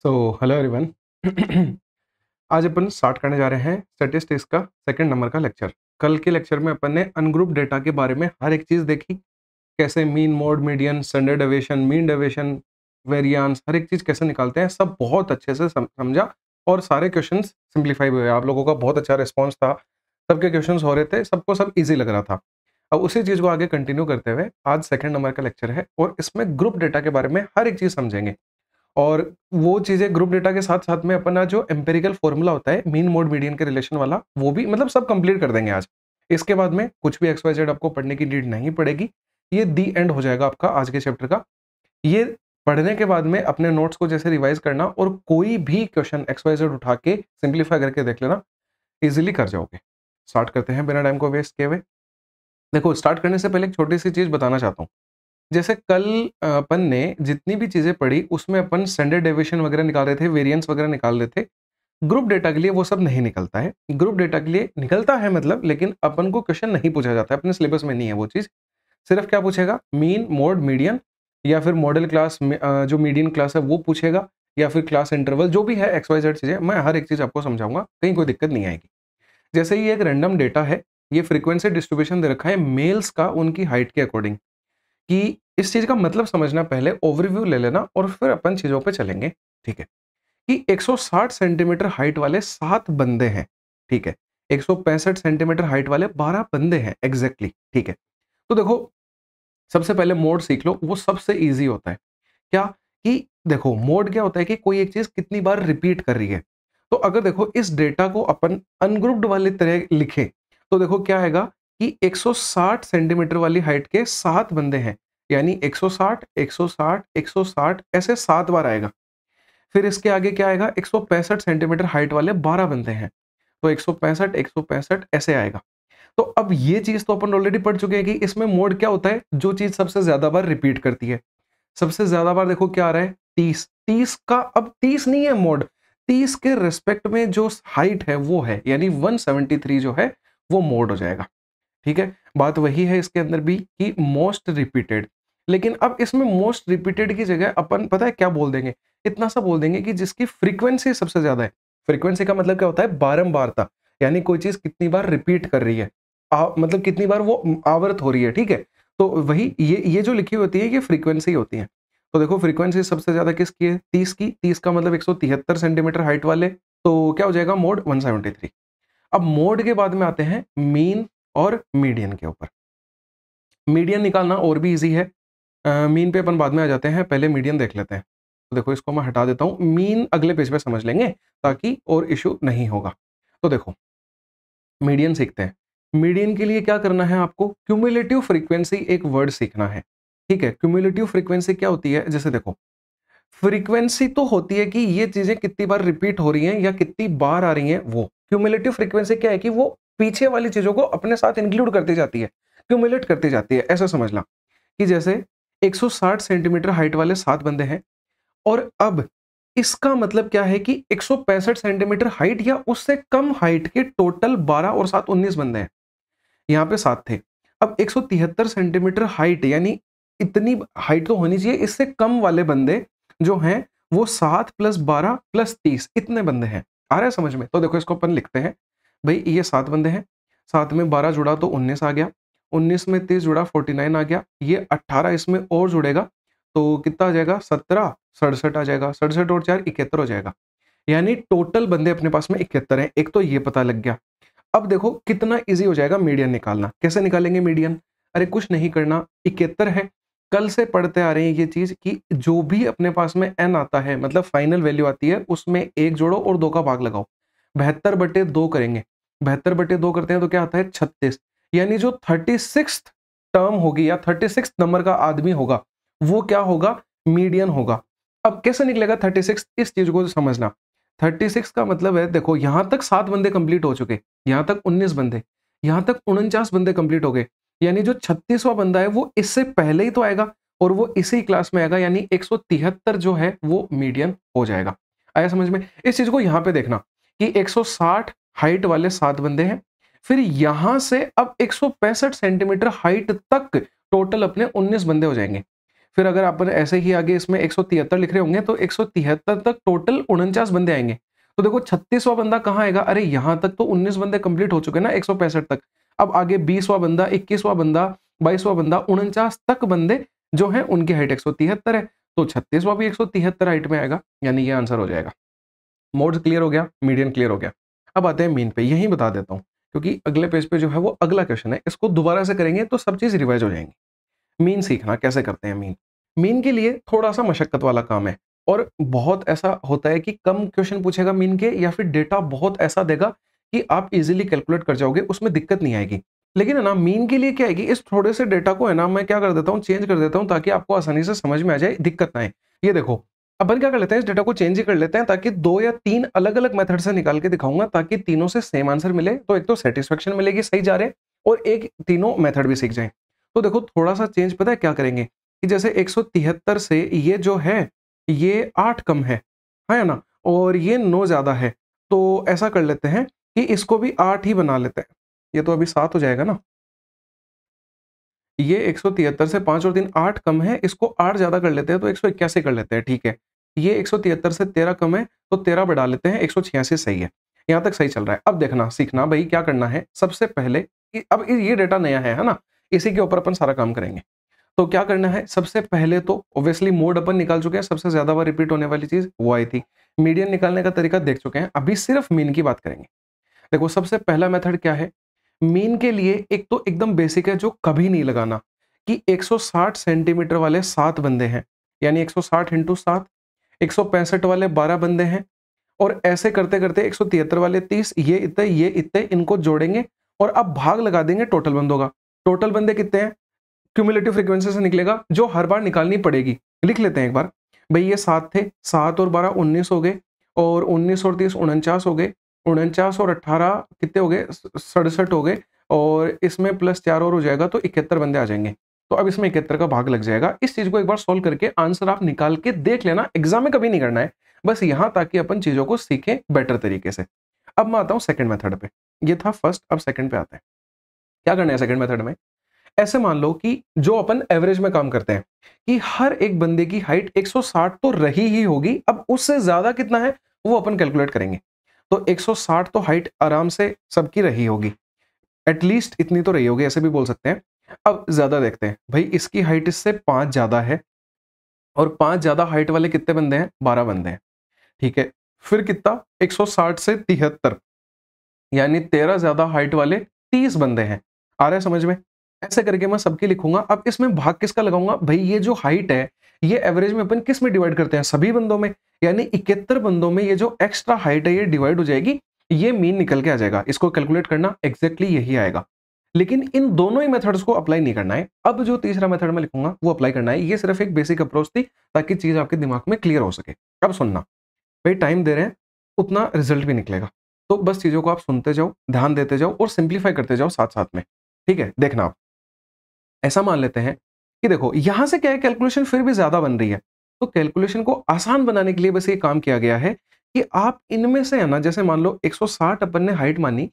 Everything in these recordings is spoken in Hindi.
So hello everyone. आज अपन स्टार्ट करने जा रहे हैं स्टैटिस्टिक्स का सेकंड नंबर का लेक्चर। कल के लेक्चर में अपन ने अनग्रुप डेटा के बारे में हर एक चीज़ देखी, कैसे mean, mode, median, standard deviation, mean deviation, variance, हर एक चीज़ कैसे निकालते हैं, सब बहुत अच्छे से समझा और सारे क्वेश्चंस सिंप्लीफाई हुए। आप लोगों का बहुत अच्छा रिस्पॉन्स था, सबके क्वेश्चंस हो रहे थे, सबको सब ईजी लग रहा था। अब उसी चीज़ को आगे कंटिन्यू करते हुए आज सेकंड नंबर का लेक्चर है और इसमें ग्रुप डेटा के बारे में हर एक चीज़ समझेंगे। और वो चीज़ें ग्रुप डेटा के साथ-साथ में अपना जो एम्पिरिकल फ़ॉर्मूला होता है, मीन, मोड, मीडियन के रिलेशन वाला, वो भी मतलब सब कंप्लीट कर देंगे आज। इसके बाद में कुछ भी एक्स-वाई-ज़ेड आपको पढ़ने की नीड नहीं पड़ेगी। ये दी एंड हो जाएगा आपका आज के चैप्टर का। ये पढ़ने के बाद में अपने नोट्स को जैसे रिवाइज़ करना और कोई भी क्वेश्चन एक्स-वाई-ज़ेड उठा के सिम्प्लीफाई करके देख लेना, ईज़िली कर जाओगे। स्टार्ट करते हैं बिना टाइम को वेस्ट किए हुए। देखो, स्टार्ट करने से पहले एक छोटी-सी चीज़ बताना चाहता हूँ। जैसे कल अपन ने जितनी भी चीज़ें पढ़ी उसमें अपन स्टैंडर्ड डेविएशन वगैरह निकाल रहे थे, वेरिएंस वगैरह निकाल रहे थे। ग्रुप डेटा के लिए वो सब नहीं निकलता है। ग्रुप डेटा के लिए निकलता है मतलब, लेकिन अपन को क्वेश्चन नहीं पूछा जाता है, अपने सिलेबस में नहीं है वो चीज़। सिर्फ क्या पूछेगा, मीन, मोड, मीडियन या फिर मॉडल क्लास में जो मीडियन क्लास है वो पूछेगा, या फिर क्लास इंटरवल, जो भी है एक्स वाई जेड चीज़ें, मैं हर एक चीज़ आपको समझाऊंगा, कहीं कोई दिक्कत नहीं आएगी। जैसे ये एक रैंडम डेटा है, ये फ्रीक्वेंसी डिस्ट्रीब्यूशन दे रखा है मेल्स का उनकी हाइट के अकॉर्डिंग। कि इस चीज़ का मतलब समझना, पहले ओवरव्यू ले लेना और फिर अपन चीज़ों पे चलेंगे, ठीक है? कि 160 सेंटीमीटर हाइट वाले 7 बंदे हैं, ठीक है? 165 सेंटीमीटर हाइट वाले 12 बंदे हैं एग्ज़ैक्टली, ठीक है? तो देखो, सबसे पहले मोड सीख लो, वो सबसे ईज़ी होता है। क्या? कि देखो, मोड क्या होता है कि कोई एक चीज़ कितनी बार रिपीट कर रही है। तो अगर देखो इस डेटा को अपन अनग्रुप्ड वाली तरह लिखें, तो देखो क्या आएगा कि 160 सेंटीमीटर वाली हाइट के 7 बंदे हैं। यानी 160, 160, 160 ऐसे 7 बार आएगा। फिर इसके आगे क्या आएगा, 165 सेंटीमीटर हाइट वाले 12 बंदे हैं। तो 165, 165 ऐसे आएगा। तो अब ये चीज़ तो अपन ऑलरेडी पढ़ चुके हैं कि इसमें मोड क्या होता है, जो चीज़ सबसे ज़्यादा बार रिपीट करती है। सबसे ज़्यादा बार देखो क्या आ रहा है, 30। 30 का अब 30 नहीं है मोड, 30 के रिस्पेक्ट में जो हाइट है वो है, यानी 173 जो है वो मोड हो जाएगा। ठीक है? बात वही है इसके अंदर भी कि मोस्ट रिपीटेड। लेकिन अब इसमें मोस्ट रिपीटेड की जगह अपन पता है क्या बोल देंगे? इतना सा बोल देंगे कि जिसकी फ्रीक्वेंसी सबसे ज़्यादा है। फ्रीक्वेंसी का मतलब क्या होता है? बारंबारता। यानी कोई चीज़ कितनी बार रिपीट कर रही है। मतलब कितनी बार वो आवर्त हो रही है, ठीक है? तो वही ये जो लिखी होती है ये फ्रीक्वेंसी होती है। तो देखो, फ्रीक्वेंसी सबसे ज़्यादा किसकी है? 30 की। 30 का मतलब 173 सेंटीमीटर हाइट वाले, तो क्या हो जाएगा मोड 173। अब मोड के बाद में आते हैं मीन और मीडियन के ऊपर। मीडियन निकालना और भी ईज़ी है। मीन पे अपन बाद में आ जाते हैं, पहले मीडियन देख लेते हैं। तो देखो, इसको मैं हटा देता हूँ, मीन अगले पेज पे समझ लेंगे ताकि और इश्यू नहीं होगा। तो देखो, मीडियन सीखते हैं। मीडियन के लिए क्या करना है आपको? क्यूमुलेटिव फ्रीक्वेंसी एक वर्ड सीखना है, ठीक है? क्यूमुलेटिव फ्रीक्वेंसी क्या होती है? जैसे देखो, फ्रीक्वेंसी तो होती है कि ये चीज़ें कितनी बार रिपीट हो रही हैं या कितनी बार आ रही हैं वो। क्यूमुलेटिव फ्रीक्वेंसी क्या है कि वो पीछे वाली चीज़ों को अपने साथ इंक्लूड करती जाती है, क्यूमुलेट करती जाती है, ऐसा समझना। कि जैसे 160 सेंटीमीटर हाइट वाले 7 बंदे हैं और अब इसका मतलब क्या है कि 165 सेंटीमीटर हाइट या उससे कम हाइट के टोटल 12 और 7 19 बंदे हैं। यहाँ पे 7 थे। अब 173 सेंटीमीटर हाइट, यानी इतनी हाइट तो होनी चाहिए, इससे कम वाले बंदे जो हैं वो 7 प्लस 12 प्लस 30, इतने बंदे हैं। आ रहा है समझ में? तो देखो, इसको अपन लिखते हैं। भई ये 7 बंदे हैं, 7 में 12 जुड़ा तो 19 आ गया, 19 में 30 जुड़ा 49 आ गया, ये 18 इसमें और जुड़ेगा तो कितना आ जाएगा? 17, 67 आ जाएगा, 67 और 4 71 हो जाएगा। यानी टोटल बंदे अपने पास में 71 हैं। एक तो ये पता लग गया। अब देखो कितना ईज़ी हो जाएगा मीडियन निकालना। कैसे निकालेंगे मीडियन? अरे कुछ नहीं करना, 71 है। कल से पढ़ते आ रहे हैं ये चीज़ कि जो भी अपने पास में n आता है, मतलब फाइनल वैल्यू आती है, उसमें 1 जोड़ो और 2 का भाग लगाओ। 72/2 करेंगे। 72/2 करते हैं तो क्या आता है? 36। यानी जो 36th टर्म होगी या 36th नंबर का आदमी होगा, वो क्या होगा? मीडियन होगा। अब कैसे निकलेगा 36? इस चीज़ को समझना। 36 का मतलब है, देखो यहाँ तक 7 बंदे कंप्लीट हो चुके, यहाँ तक 19 बंदे, यहाँ तक 49 बंदे कंप्लीट हो गए। यानी जो 36वां बंदा है वो इससे पहले ही तो आएगा और वो इसी क्लास में आएगा, यानी 173 जो है वो मीडियन हो जाएगा। आया समझ में? इस चीज़ को यहाँ पे देखना कि 160 हाइट वाले 7 बंदे हैं, फिर यहाँ से अब 165 सेंटीमीटर हाइट तक टोटल अपने 19 बंदे हो जाएंगे। फिर अगर अपन ऐसे ही आगे इसमें 173 लिख रहे होंगे तो 173 तक टोटल 49 बंदे आएंगे। तो देखो 36वां बंदा कहाँ आएगा? अरे यहाँ तक तो 19 बंदे कंप्लीट हो चुके ना 165 तक। अब आगे 20वां बंदा, 21वां बंदा, 22वां बंदा, 49 तक बंदे जो हैं उनकी हाइट 173 है। तो 36वां भी 173 हाइट में आएगा, यानी ये आंसर हो जाएगा। मोड क्लियर हो गया, मीडियन क्लियर हो गया। अब आते हैं मीन पे, यही बता देता हूँ क्योंकि अगले पेज पे जो है वो अगला क्वेश्चन है, इसको दोबारा से करेंगे तो सब चीज रिवाइज हो जाएंगी। मीन सीखना कैसे करते हैं मीन। मीन के लिए थोड़ा सा मशक्कत वाला काम है और बहुत ऐसा होता है कि कम क्वेश्चन पूछेगा मीन के या फिर डेटा बहुत ऐसा देगा कि आप इजीली कैलकुलेट कर जाओगे, उसमें दिक्कत नहीं आएगी। लेकिन है ना मीन के लिए क्या है कि इस थोड़े से डेटा को है ना मैं क्या कर देता हूँ, चेंज कर देता हूँ ताकि आपको आसानी से समझ में आ जाए, दिक्कत ना आए। ये देखो अपन क्या कर लेते हैं, इस डेटा को चेंज ही कर लेते हैं ताकि 2 या 3 अलग-अलग मेथड से निकाल के दिखाऊंगा ताकि तीनों से सेम आंसर मिले, तो एक तो सेटिस्फेक्शन मिलेगी सही जा रहे हैं और एक तीनों मेथड भी सीख जाएं। तो देखो थोड़ा सा चेंज पता है क्या करेंगे कि जैसे 173 से ये जो है ये 8 कम है ना? और ये 9 ज़्यादा है। तो ऐसा कर लेते हैं कि इसको भी 8 ही बना लेते हैं। ये तो अभी 7 हो जाएगा ना? ये 173 से 5 और 3 8 कम है, इसको 8 ज़्यादा कर लेते हैं तो 181 कर लेते हैं, ठीक है। ये 173 से 13 कम है, तो 13 बढ़ा लेते हैं, 186 सही है। यहाँ तक सही चल रहा है। अब देखना, सीखना भई क्या करना है, सबसे पहले कि अब ये डेटा नया है ना? इसी के ऊपर अपन सारा काम करेंगे। तो क्या करना है, सबसे पहले तो ऑब्वियसली मोड अपन निकाल चुके हैं, सबसे ज़्यादा बार रिपीट होने वाली चीज़ वो आई थी। मीडियन निकालने का तरीका देख चुके हैं, अभी सिर्फ मीन की बात करेंगे। देखो सबसे पहला मेथड क्या है, मीन के लिए एक तो एकदम बेसिक है जो कभी नहीं लगाना कि 160 सेंटीमीटर वाले 7 बंदे हैं, यानी 160 इंटू 7, 165 वाले 12 बंदे हैं और ऐसे करते करते 173 वाले 30, ये इतने इनको जोड़ेंगे और अब भाग लगा देंगे टोटल बंदों का। टोटल बंदे कितने हैं, क्यूमुलेटिव फ्रीक्वेंसी से निकलेगा जो हर बार निकालनी पड़ेगी। लिख लेते हैं एक बार, भाई ये 7 थे, 7 और 12 19 हो गए और 19 और 30 49 हो गए, 49 और 18 कितने हो गए, 67 हो गए और इसमें प्लस 4 और हो जाएगा तो 71 बंदे आ जाएंगे। तो अब इसमें 71 का भाग लग जाएगा। इस चीज को एक बार सोल्व करके आंसर आप निकाल के देख लेना, एग्जाम में कभी नहीं करना है, बस यहाँ ताकि अपन चीजों को सीखें बेटर तरीके से। अब मैं आता हूँ सेकंड मेथड पे, ये था फर्स्ट, अब सेकंड पे आते हैं। क्या करना है सेकंड मेथड में, ऐसे मान लो कि जो अपन एवरेज में काम करते हैं कि हर एक बंदे की हाइट 160 तो रही ही होगी, अब उससे ज्यादा कितना है वो अपन कैलकुलेट करेंगे। तो 160 तो हाइट आराम से सबकी रही होगी, एटलीस्ट इतनी तो रही होगी, ऐसे भी बोल सकते हैं। अब ज्यादा देखते हैं, भाई इसकी हाइट इससे 5 ज्यादा है और 5 ज्यादा हाइट वाले कितने बंदे हैं, 12 बंदे हैं, ठीक है। फिर कितना, 160 से 73, यानी 13 ज्यादा हाइट वाले 30 बंदे हैं। आ रहा है समझ में? ऐसे करके मैं सबके लिखूंगा। अब इसमें भाग किसका लगाऊंगा, भाई ये जो हाइट है ये एवरेज में अपन किस में डिवाइड करते हैं, सभी बंदों में, यानी 71 बंदों में ये जो एक्स्ट्रा हाइट है ये डिवाइड हो जाएगी, ये मीन निकल के आ जाएगा। इसको कैलकुलेट करना एग्जैक्टली यही आएगा, लेकिन इन दोनों ही मेथड्स को अप्लाई नहीं करना है। अब जो तीसरा मेथड में लिखूंगा वो अप्लाई करना है। ये सिर्फ एक बेसिक अप्रोच थी ताकि चीज आपके दिमाग में क्लियर हो सके। अब सुनना, भाई टाइम दे रहे हैं उतना रिजल्ट भी निकलेगा, तो बस चीजों को आप सुनते जाओ, ध्यान देते जाओ और सिंप्लीफाई करते जाओ साथ साथ में, ठीक है। देखना आप, ऐसा मान लेते हैं कि देखो यहां से क्या है, कैलकुलेशन फिर भी ज्यादा बन रही है, तो कैलकुलेशन को आसान बनाने के लिए बस ये काम किया गया है कि आप इनमें से है ना, जैसे मान लो 160 अपन ने हाइट मानी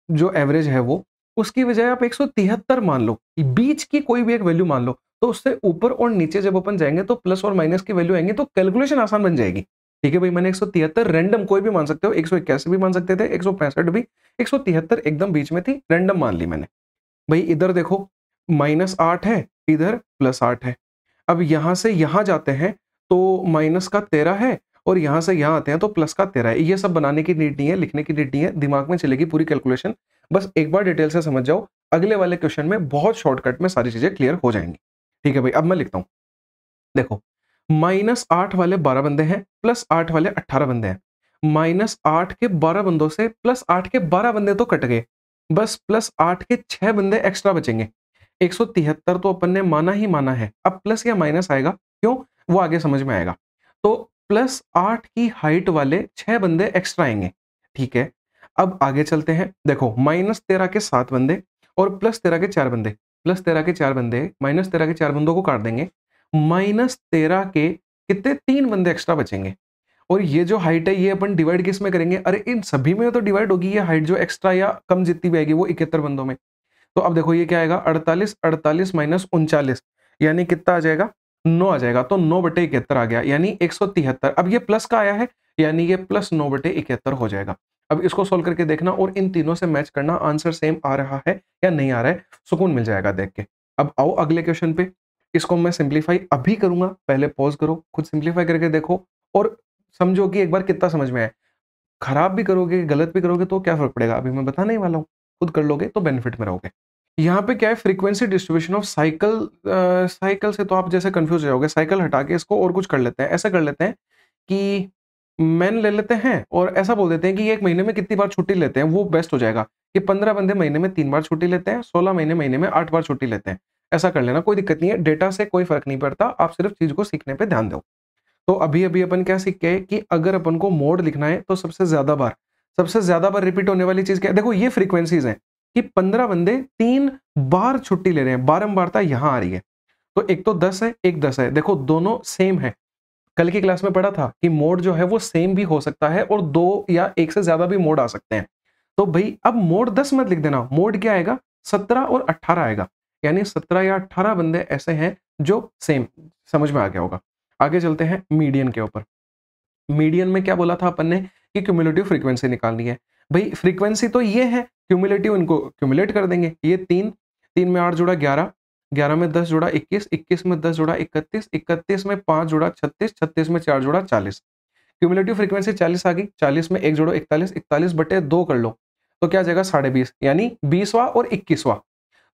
जो एवरेज है वो, उसकी बजाय आप 173 मान लो, बीच की कोई भी एक वैल्यू मान लो, तो उससे ऊपर और नीचे जब अपन जाएंगे तो प्लस और माइनस की वैल्यू आएंगे, तो कैलकुलेशन आसान बन जाएगी। ठीक है भाई, मैंने 173 रैंडम कोई भी मान सकते हो, 181 भी मान सकते थे, 165 भी, 173 एकदम बीच में थी, रैंडम मान ली मैंने। भाई इधर देखो -8 है, इधर +8 है। अब यहां से यहां जाते हैं तो माइनस का 13 है और यहां से यहां आते हैं तो प्लस का 13 है। ये सब बनाने की नीड नहीं है, लिखने की नीड नहीं है, दिमाग में चलेगी पूरी कैलकुलेशन। बस एक बार डिटेल से समझ जाओ, अगले वाले क्वेश्चन में बहुत शॉर्टकट में सारी चीजें क्लियर हो जाएंगी। ठीक है भाई, अब मैं लिखता हूं, देखो -8 वाले 12 बंदे हैं, +8 वाले 18 बंदे हैं। -8 के 12 बंदों से +8 के 12 बंदे तो कट गए, बस +8 के 6 बंदे एक्स्ट्रा बचेंगे। 173 तो अपन ने माना ही माना है, अब प्लस या माइनस आएगा, क्यों वो आगे समझ में आएगा। तो +8 की हाइट वाले 6 बंदे एक्स्ट्रा आएंगे, ठीक है। अब आगे चलते हैं, देखो -13 के 7 बंदे और +13 के 4 बंदे, +13 के 4 बंदे -13 के 4 बंदों को काट देंगे, -13 के कितने 3 बंदे एक्स्ट्रा बचेंगे। और ये जो हाइट है ये अपन डिवाइड किस में करेंगे, अरे इन सभी में तो डिवाइड होगी ये हाइट, जो एक्स्ट्रा या कम जितनी भी आएगी वो 71 बंदों में। तो अब देखो ये क्या आएगा, 48 48 -39, यानी कितना आ जाएगा 9 आ जाएगा, तो 9/71 आ गया, यानी 173। अब ये प्लस का आया है, यानी ये प्लस 9/71 हो जाएगा। अब इसको सोल्व करके देखना और इन तीनों से मैच करना, आंसर सेम आ रहा है या नहीं आ रहा है, सुकून मिल जाएगा देख के। अब आओ अगले क्वेश्चन पे, इसको मैं सिंप्लीफाई अभी करूंगा, पहले पॉज करो, खुद सिंप्लीफाई करके देखो और समझो कि एक बार कितना समझ में आया। खराब भी करोगे, गलत भी करोगे तो क्या फर्क पड़ेगा, अभी मैं बताने ही वाला हूँ, खुद कर लोगे तो बेनिफिट में रहोगे। यहाँ पे क्या है, frequency distribution of cycle. Cycle से तो आप जैसे कंफ्यूज हो जाओगे, साइकिल हटा के इसको और कुछ कर लेते हैं, ऐसा कर लेते हैं कि मैन ले लेते हैं और ऐसा बोल देते हैं कि एक महीने में कितनी बार छुट्टी लेते हैं, वो बेस्ट हो जाएगा कि 15 बंदे महीने में 3 बार छुट्टी लेते हैं, 16 महीने में 8 बार छुट्टी लेते हैं। ऐसा कर लेना, कोई दिक्कत नहीं है, डेटा से कोई फर्क नहीं पड़ता, आप सिर्फ चीज को सीखने पे ध्यान दो। तो अभी अभी अपन क्या सीख के कि अगर अपन को मोड लिखना है तो सबसे ज्यादा बार रिपीट होने वाली चीज क्या है, देखो ये फ्रीक्वेंसीज हैं कि 15 बंदे 3 बार छुट्टी ले रहे हैं, बारंबारता यहां आ रही है। तो एक तो 10 है, एक 10 है, देखो दोनों सेम है। कल की क्लास में पढ़ा था कि मोड जो है वो सेम भी हो सकता है और 2 या 1 से ज्यादा भी मोड आ सकते हैं। तो भाई अब मोड 10 मत लिख देना, मोड क्या आएगा, 17 और 18 आएगा, यानी 17 या 18 बंदे ऐसे हैं जो सेम। समझ में आ गया होगा। आगे चलते हैं मीडियन के ऊपर। मीडियन में क्या बोला था अपन ने कि क्यूमुलेटिव फ्रीक्वेंसी निकालनी है। भाई फ्रीक्वेंसी तो ये है, क्यूमुलेटिव इनको क्यूमुलेट कर देंगे, ये 3 में 8 जुड़ा 11, 11 में 10 जुड़ा 21, 21 में 10 जुड़ा 31, 31 में 5 जुड़ा 36, 36 में 4 जुड़ा 40। क्यूमुलेटिव फ्रीक्वेंसी 40 आ गई, 40 में 1 जोड़ो 41, 41/2 कर लो, तो क्या आ जाएगा 20.5, यानी 20वां और 21वां।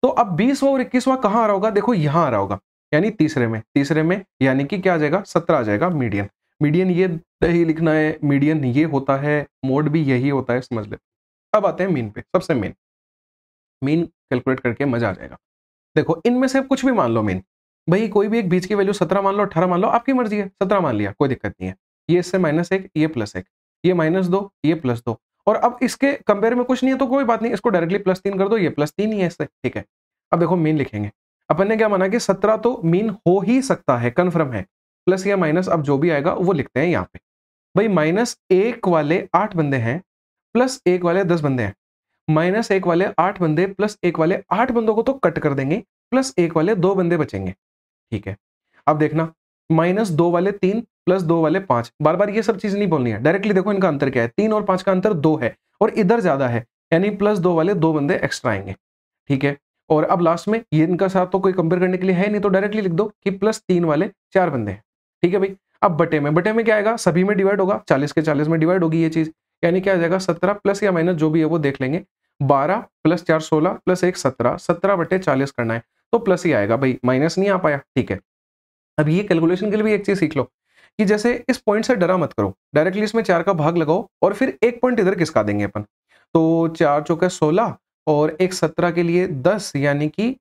तो अब 20वां और 21वां कहाँ आ रहा होगा, देखो यहां आ रहा होगा, यानी तीसरे में यानी कि क्या आ जाएगा, 17 आ जाएगा मीडियन। मीडियन ये नहीं लिखना है, मीडियन ये होता है, मोड भी यही होता है, समझ ले। अब आते हैं मीन पे, सबसे मीन कैलकुलेट करके मजा आ जाएगा। देखो इनमें से कुछ भी मान लो मीन, भाई कोई भी एक बीच की वैल्यू 17 मान लो, 18 मान लो, आपकी मर्जी है, 17 मान लिया कोई दिक्कत नहीं है। ये इससे -1, ये +1, ये -2, ये +2, और अब इसके कंपेयर में कुछ नहीं है तो कोई बात नहीं, इसको डायरेक्टली +3 कर दो, ये +3 ही है इससे, ठीक है। अब देखो मीन लिखेंगे, अपन ने क्या माना कि 17 तो मीन हो ही सकता है, कन्फर्म है, प्लस या माइनस अब जो भी आएगा वो लिखते हैं यहाँ पे। भाई -1 वाले 8 बंदे हैं, +1 वाले 10 बंदे हैं, -1 वाले 8 बंदे +1 वाले 8 बंदों को तो कट कर देंगे, +1 वाले 2 बंदे बचेंगे, ठीक है। अब देखना, -2 वाले 3 +2 वाले 5, बार बार ये सब चीज नहीं बोलनी है, डायरेक्टली देखो इनका अंतर क्या है, 3 और 5 का अंतर 2 है और इधर ज्यादा है, यानी +2 वाले 2 बंदे एक्स्ट्रा आएंगे, ठीक है। और अब लास्ट में ये इनका साथ तो कोई कंपेयर करने के लिए है नहीं, तो डायरेक्टली लिख दो कि +3 वाले 4 बंदे हैं, ठीक है भाई। अब बटे में क्या आएगा, सभी में डिवाइड होगा, 40 के 40 में डिवाइड होगी ये चीज, यानी क्या आ जाएगा 17 प्लस या माइनस जो भी है वो देख लेंगे, 12 + 4 16 + 1 17, 17/40 करना है तो प्लस ही आएगा भाई, माइनस नहीं आ पाया, ठीक है। अब ये कैलकुलेशन के लिए भी एक चीज सीख लो कि जैसे इस पॉइंट से डरा मत करो, डायरेक्टली इसमें 4 का भाग लगाओ और फिर एक पॉइंट इधर किसका देंगे अपन, तो 4 चौके 16 और एक 17 के लिए 10, यानी कि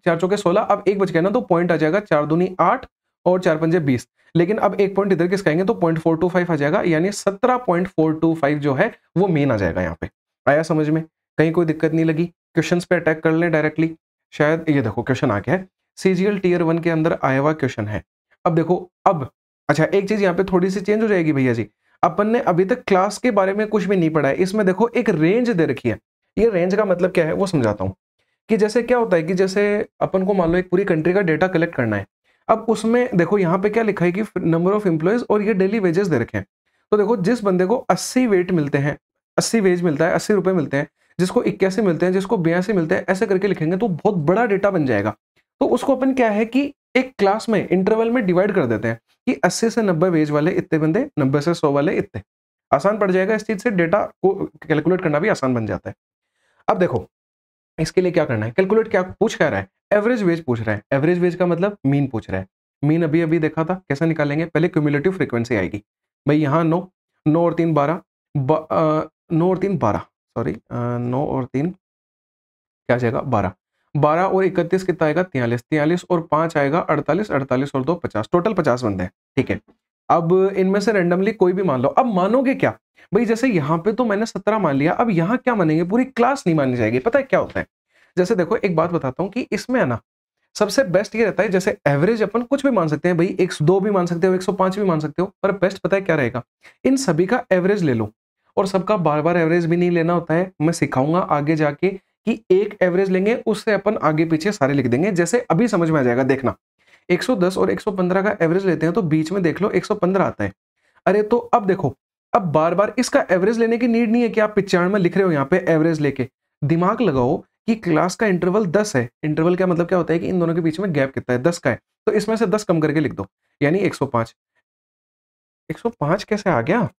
4 चौके 16, अब एक बच गया ना, तो पॉइंट आ जाएगा 4 दूनी 8 और 4 पंजे 20, लेकिन अब एक पॉइंट इधर किसका आएंगे तो 0.425 आ जाएगा, यानी 17.425 जो है वो मेन आ जाएगा यहाँ पे। आया समझ में, कहीं कोई दिक्कत नहीं लगी, क्वेश्चंस पे अटैक कर लें डायरेक्टली। शायद ये देखो क्वेश्चन आ गया है, सीजीएल टियर 1 के अंदर आया हुआ क्वेश्चन है। अब देखो, अब अच्छा एक चीज यहाँ पे थोड़ी सी चेंज हो जाएगी भैया जी, अपन ने अभी तक क्लास के बारे में कुछ भी नहीं पढ़ा है, इसमें देखो एक रेंज दे रखी है। ये रेंज का मतलब क्या है वो समझाता हूँ, कि जैसे क्या होता है कि जैसे अपन को मान लो एक पूरी कंट्री का डेटा कलेक्ट करना है, अब उसमें देखो यहाँ पे क्या लिखा है कि नंबर ऑफ एम्प्लॉयज और ये डेली वेजेस दे रखे हैं। तो देखो जिस बंदे को 80 वेट मिलते हैं, 80 वेज मिलता है, 80 रुपए मिलते हैं, जिसको 81 मिलते हैं, जिसको 82 मिलते हैं, ऐसे करके लिखेंगे तो बहुत बड़ा डेटा बन जाएगा। तो उसको अपन क्या है कि एक क्लास में इंटरवल में डिवाइड कर देते हैं कि 80 से 90 वेज वाले इतने बंदे, 90 से 100 वाले इतने, आसान पड़ जाएगा, इस चीज से डेटा को कैलकुलेट करना भी आसान बन जाता है। अब देखो इसके लिए क्या करना है, कैलकुलेट क्या पूछ क्या रहा है, एवरेज वेज पूछ रहा है, एवरेज वेज का मतलब मीन पूछ रहा है। मीन अभी अभी देखा था, कैसे निकालेंगे, पहले क्यूमुलेटिव फ्रीक्वेंसी आएगी, भाई यहाँ 9 और 3 12, 9 और 3 12, सॉरी 9 और 3 क्या जाएगा 12, 12 और 31 कितना आएगा 43, 43 और 5 आएगा 48, 48 और 2 50, टोटल 50 बंदे हैं, ठीक है। अब इनमें से रैंडमली कोई भी मान लो, अब मानोगे क्या भाई, जैसे यहाँ पे तो मैंने 17 मान लिया, अब यहाँ क्या मानेंगे, पूरी क्लास नहीं मानी जाएगी। पता है क्या होता है, जैसे देखो एक बात बताता हूँ कि इसमें है ना सबसे बेस्ट ये रहता है, जैसे एवरेज अपन कुछ भी मान सकते हैं भाई, 102 भी मान सकते हो, 105 भी मान सकते हो, पर बेस्ट पता है क्या रहेगा, इन सभी का एवरेज ले लो, और सबका बार बार एवरेज भी नहीं लेना होता है, मैं सिखाऊंगा आगे जाके कि एक एवरेज लेंगे उससे अपन आगे पीछे सारे लिख देंगे, जैसे अभी समझ में आ जाएगा, देखना 110 और 115 का एवरेज लेते हैं तो बीच में देख लो 115 आता है। अरे तो अब देखो, अब बार-बार इसका एवरेज लेने की नीड नहीं है कि आप 95 लिख रहे हो यहाँ पे एवरेज लेके। दिमाग लगाओ कि क्लास का इंटरवल 10 है। इंटरवल का मतलब क्या होता है कि इन दोनों के बीच में गैप कितना है, 10 का है। तो इसमें से 10 कम करके लिख दो, यानी 105। 105 कैसे आ गया?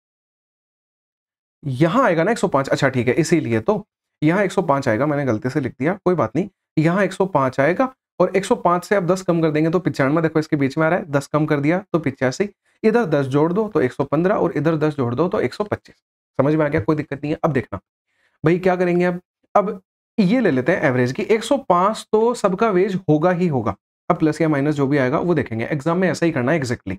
यहाँ आएगा ना 105, अच्छा ठीक है, इसीलिए तो यहाँ 105 आएगा, मैंने गलती से लिख दिया, कोई बात नहीं। यहाँ 105 आएगा और 105 से आप 10 कम कर देंगे तो 95, देखो इसके बीच में आ रहा है, 10 कम कर दिया तो 85, इधर 10 जोड़ दो तो 115 और इधर 10 जोड़ दो तो 125। समझ में आ गया? कोई दिक्कत नहीं है। अब देखना भाई क्या करेंगे अब ये ले लेते हैं एवरेज की 105 तो सबका वेज होगा ही होगा। अब प्लस या माइनस जो भी आएगा वो देखेंगे, एग्जाम में ऐसा ही करना है एग्जैक्टली,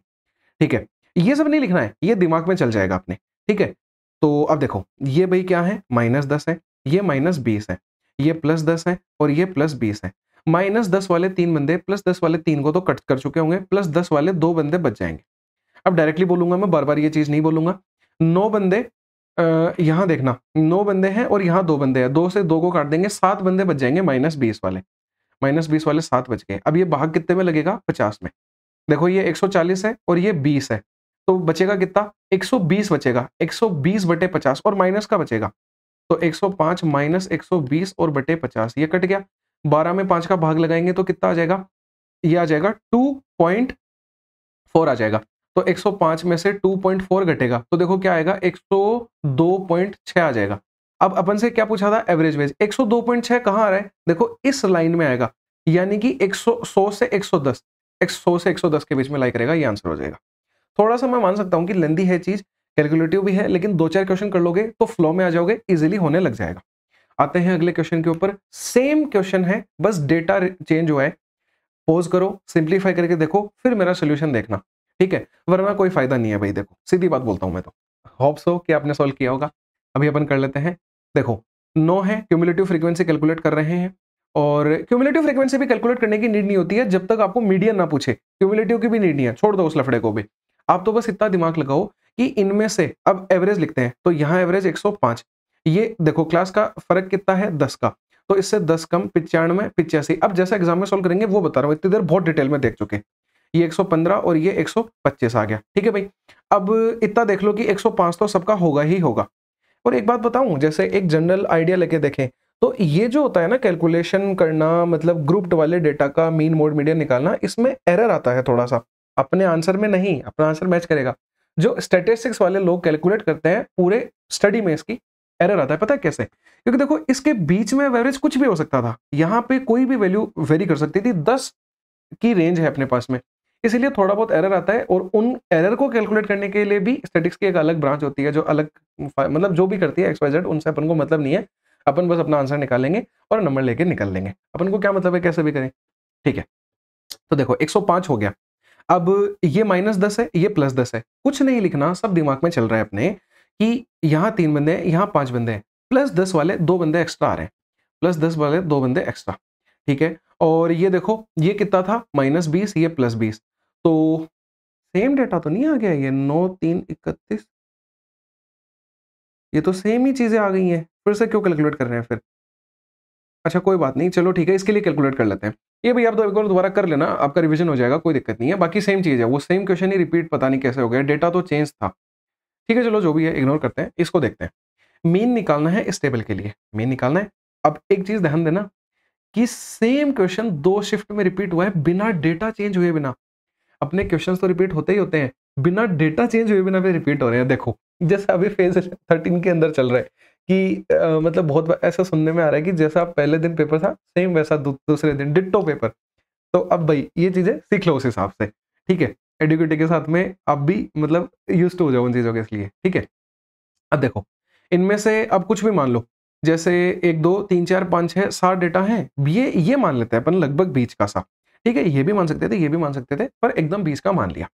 ठीक है। ये सब नहीं लिखना है, ये दिमाग में चल जाएगा अपने, ठीक है। तो अब देखो ये भाई क्या है, -10 है, ये -20 है, ये +10 है और ये +20 है। -10 वाले 3 बंदे +10 वाले 3 को तो कट कर चुके होंगे, +10 वाले 2 बंदे बच जाएंगे। अब डायरेक्टली बोलूंगा मैं, बार-बार ये चीज़ नहीं बोलूंगा। 9 बंदे यहाँ देखना 9 बंदे हैं और यहाँ 2 बंदे हैं, 2 से 2 को काट देंगे, 7 बंदे बच जाएंगे -20 वाले। -20 वाले 7 बच गए। अब ये भाग कितने में लगेगा? 50 में। देखो ये 140 है और ये 20 है, तो बचेगा कितना? 120 बचेगा, 120 बटे 50 और माइनस का बचेगा। तो 105 माइनस 120 और बटे 50 ये कट गया। 12 में 5 का भाग लगाएंगे तो कितना आ जाएगा? ये आ जाएगा 2.4 आ जाएगा। तो 105 में से 2.4 घटेगा तो देखो क्या आएगा? 102.6 आ जाएगा। अब अपन से क्या पूछा था? Average veg. 102.6 कहाँ आ रहा है? देखो इस लाइन में आएगा, यानी कि 100 से 110, 100 से 110 के बीच में लाई करेगा, ये आंसर हो जाएगा। थोड़ा-सा मैं मान सकता हूँ कि लेंथी है चीज़, कैलकुलेटिव भी है, लेकिन 2-4 क्वेश्चन कर लोगे तो फ्लो में आ जाओगे, इजीली होने लग जाएगा। आते हैं अगले क्वेश्चन के ऊपर। सेम क्वेश्चन है, बस डेटा चेंज हुआ है। पॉज़ करो, सिंप्लीफाई करके देखो, फिर मेरा सॉल्यूशन देखना, ठीक है? वरना कोई फायदा नहीं है भाई, देखो, सीधी बात बोलता हूँ मैं तो। होप सो कि आपने सॉल्व किया होगा। अभी अपन कर लेते हैं। देखो, 9 है, क्युमुलेटिव फ्रीक्वेंसी कैलकुलेट कर रहे हैं और क्युमुलेटिव फ्रीक्वेंसी भी कैलकुलेट करने की नीड नहीं होती है जब तक आपको मीडियन ना पूछे। क्युमुलेटिव की भी नीड नहीं है, छोड़ दो उस लफड़े को भी। आप तो बस इतना दिमाग लगाओ कि इनमें से अब एवरेज लिखते हैं, तो यहाँ एवरेज 105, ये देखो क्लास का फर्क कितना है? 10 का, तो इससे 10 कम 95, 85। अब जैसा एग्जाम में सॉल्व करेंगे वो बता रहा हूँ, इतनी देर बहुत डिटेल में देख चुके। ये 115 और ये 125 आ गया, ठीक है भाई। अब इतना देख लो कि 105 तो सबका होगा ही होगा। और एक बात बताऊं, जैसे एक जनरल आइडिया लेके देखें तो ये जो होता है ना कैलकुलेशन करना, मतलब ग्रुप्ड वाले डेटा का मीन मोड मीडियन निकालना, इसमें एरर आता है थोड़ा सा, अपने आंसर में नहीं, अपना आंसर मैच करेगा। जो स्टैटिस्टिक्स वाले लोग कैलकुलेट करते हैं पूरे स्टडी में, इसकी एरर आता है। पता है कैसे? क्योंकि देखो इसके बीच में एवरेज कुछ भी हो सकता था, यहाँ पे कोई भी वैल्यू वेरी कर सकती थी, 10 की रेंज है अपने पास में, इसीलिए थोड़ा बहुत एरर आता है। और उन एरर को कैलकुलेट करने के लिए भी स्टैटिस्टिक्स की एक अलग ब्रांच होती है जो अलग मतलब जो भी करती है XYZ, उनसे अपन को मतलब नहीं है। अपन बस अपना आंसर निकालेंगे और नंबर लेके निकल लेंगे, अपन को क्या मतलब है कैसे भी करें, ठीक है। तो देखो 105 हो गया। अब ये -10 है, ये +10 है, कुछ नहीं लिखना, सब दिमाग में चल रहा है अपने कि यहाँ 3 बंदे हैं, यहाँ 5 बंदे हैं, +10 वाले 2 बंदे एक्स्ट्रा आ रहे हैं, +10 वाले 2 बंदे एक्स्ट्रा, ठीक है। और ये देखो ये कितना था? -20, ये +20, तो सेम डेटा तो नहीं आ गया? ये 9 3 31, ये तो सेम ही चीजें आ गई हैं, फिर से क्यों कैलकुलेट कर रहे हैं फिर? अच्छा कोई बात नहीं, चलो ठीक है, इसके लिए कैलकुलेट कर लेते हैं। ये भैया आप तो एक बार दोबारा कर लेना, आपका रिवीजन हो जाएगा, कोई दिक्कत नहीं है। बाकी सेम चीज़ है, वो सेम क्वेश्चन ही रिपीट पता नहीं कैसे हो गया, डेटा तो चेंज था। ठीक है, चलो जो भी है इग्नोर करते हैं, इसको देखते हैं। मीन निकालना है इस टेबल के लिए, मीन निकालना है। अब एक चीज़ ध्यान देना कि सेम क्वेश्चन 2 शिफ्ट में रिपीट हुआ है, बिना डेटा चेंज हुए बिना। अपने क्वेश्चंस तो रिपीट होते ही होते हैं, बिना डेटा चेंज हुए बिना भी रिपीट हो रहे हैं। देखो जैसे अभी फेज 13 के अंदर चल रहा है कि मतलब बहुत ऐसा सुनने में आ रहा है कि जैसा पहले दिन पेपर था सेम वैसा दूसरे दिन डिट्टो पेपर। तो अब भाई ये चीजें सीख लो उस हिसाब से, ठीक है। एडुकेटी के साथ में आप भी मतलब यूज्ड हो जाओ उन चीजों के लिए, ठीक है। अब देखो इनमें से अब कुछ भी मान लो, जैसे 1 2 3 4 5 6 7 डेटा है, ये मान लेते हैं अपन लगभग बीच का सा, ठीक है। ये भी मान सकते थे, ये भी मान सकते थे, पर एकदम बीच का मान लिया।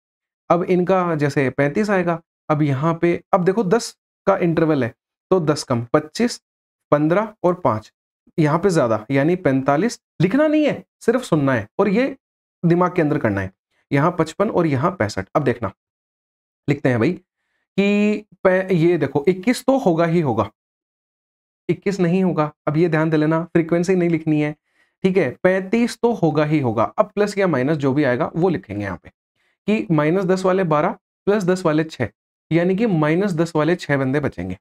अब इनका जैसे 35 आएगा। अब यहाँ पे अब देखो 10 का इंटरवल है, तो 10 कम 25, 15 और 5, यहाँ पे ज्यादा यानी 45। लिखना नहीं है, सिर्फ सुनना है और ये दिमाग के अंदर करना है। यहाँ 55 और यहाँ 65। अब देखना लिखते हैं भाई कि ये देखो 21 तो होगा ही होगा, 21 नहीं होगा। अब ये ध्यान दे लेना, फ्रीक्वेंसी नहीं लिखनी है, ठीक है, 35 तो होगा ही होगा। अब प्लस या माइनस जो भी आएगा वो लिखेंगे यहाँ पे कि -10 वाले 12 प्लस 10 वाले 6, यानी कि -10 वाले 6 बंदे बचेंगे।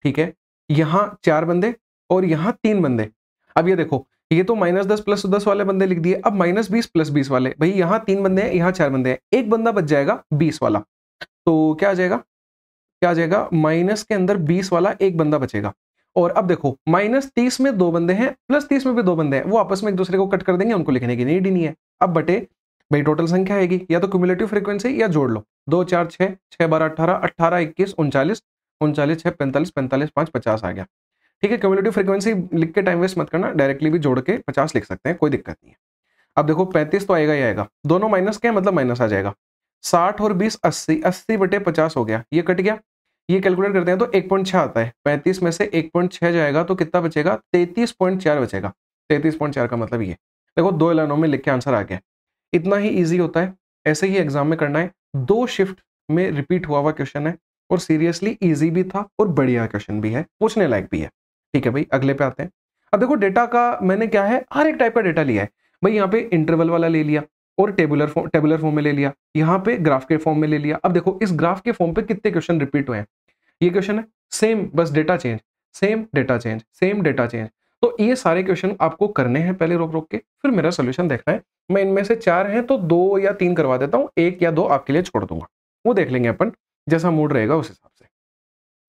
ठीक है, यहाँ 4 बंदे और यहाँ 3 बंदे। अब ये देखो, ये तो -10 प्लस 10 वाले बंदे लिख दिए। अब -20 प्लस 20 वाले, भाई यहाँ 3 बंदे हैं, यहाँ 4 बंदे हैं, एक बंदा बच जाएगा 20 वाला। तो क्या आ जाएगा, क्या आ जाएगा, माइनस के अंदर 20 वाला एक बंदा बचेगा। और अब देखो -30 में 2 बंदे हैं, +30 में भी 2 बंदे हैं, वो आपस में एक दूसरे को कट कर देंगे, उनको लिखने की नीड ही नहीं है। अब बटे, भाई टोटल संख्या आएगी, या तो क्यूमुलेटिव फ्रीक्वेंसी या जोड़ लो, 2 4 6, 6 12 18, 18 21 39, 39 6 45, 45 5 50 आ गया। ठीक है, क्यूमुलेटिव फ्रीक्वेंसी लिख के टाइम वेस्ट मत करना, डायरेक्टली भी जोड़ के 50 लिख सकते हैं, कोई दिक्कत नहीं है। अब देखो 35 तो आएगा ही आएगा, दोनों माइनस के मतलब माइनस आ जाएगा। 60 और 20 80, 80 बटे 50 हो गया, ये कट गया। ये कैलकुलेट करते हैं तो 1.6 आता है, 35 में से 1.6 जाएगा तो कितना बचेगा, 33.4 बचेगा। 33.4 का मतलब ये देखो, 2 लाइनों में लिख के आंसर आ गया। इतना ही ईजी होता है, ऐसे ही एग्जाम में करना है। 2 शिफ्ट में रिपीट हुआ हुआ क्वेश्चन है और सीरियसली ईजी भी था और बढ़िया क्वेश्चन भी है, पूछने लायक भी है। ठीक है भाई, अगले पे आते हैं। अब देखो डेटा का मैंने क्या है, हर एक टाइप का डेटा लिया है भाई। यहाँ पे इंटरवल वाला ले लिया और टेबुलर फॉर्म में ले लिया, यहाँ पे ग्राफ के फॉर्म में ले लिया। अब देखो इस ग्राफ के फॉर्म पे कितने क्वेश्चन रिपीट हुए हैं, ये क्वेश्चन है सेम, बस data change, same data change, same data change. तो ये सारे क्वेश्चन आपको करने हैं पहले रोक रोक के, फिर मेरा सोल्यूशन देखना है। मैं इनमें से 4 हैं तो 2 या 3 करवा देता हूँ, 1 या 2 आपके लिए छोड़ दूंगा, वो देख लेंगे अपन, जैसा मूड रहेगा उस हिसाब से।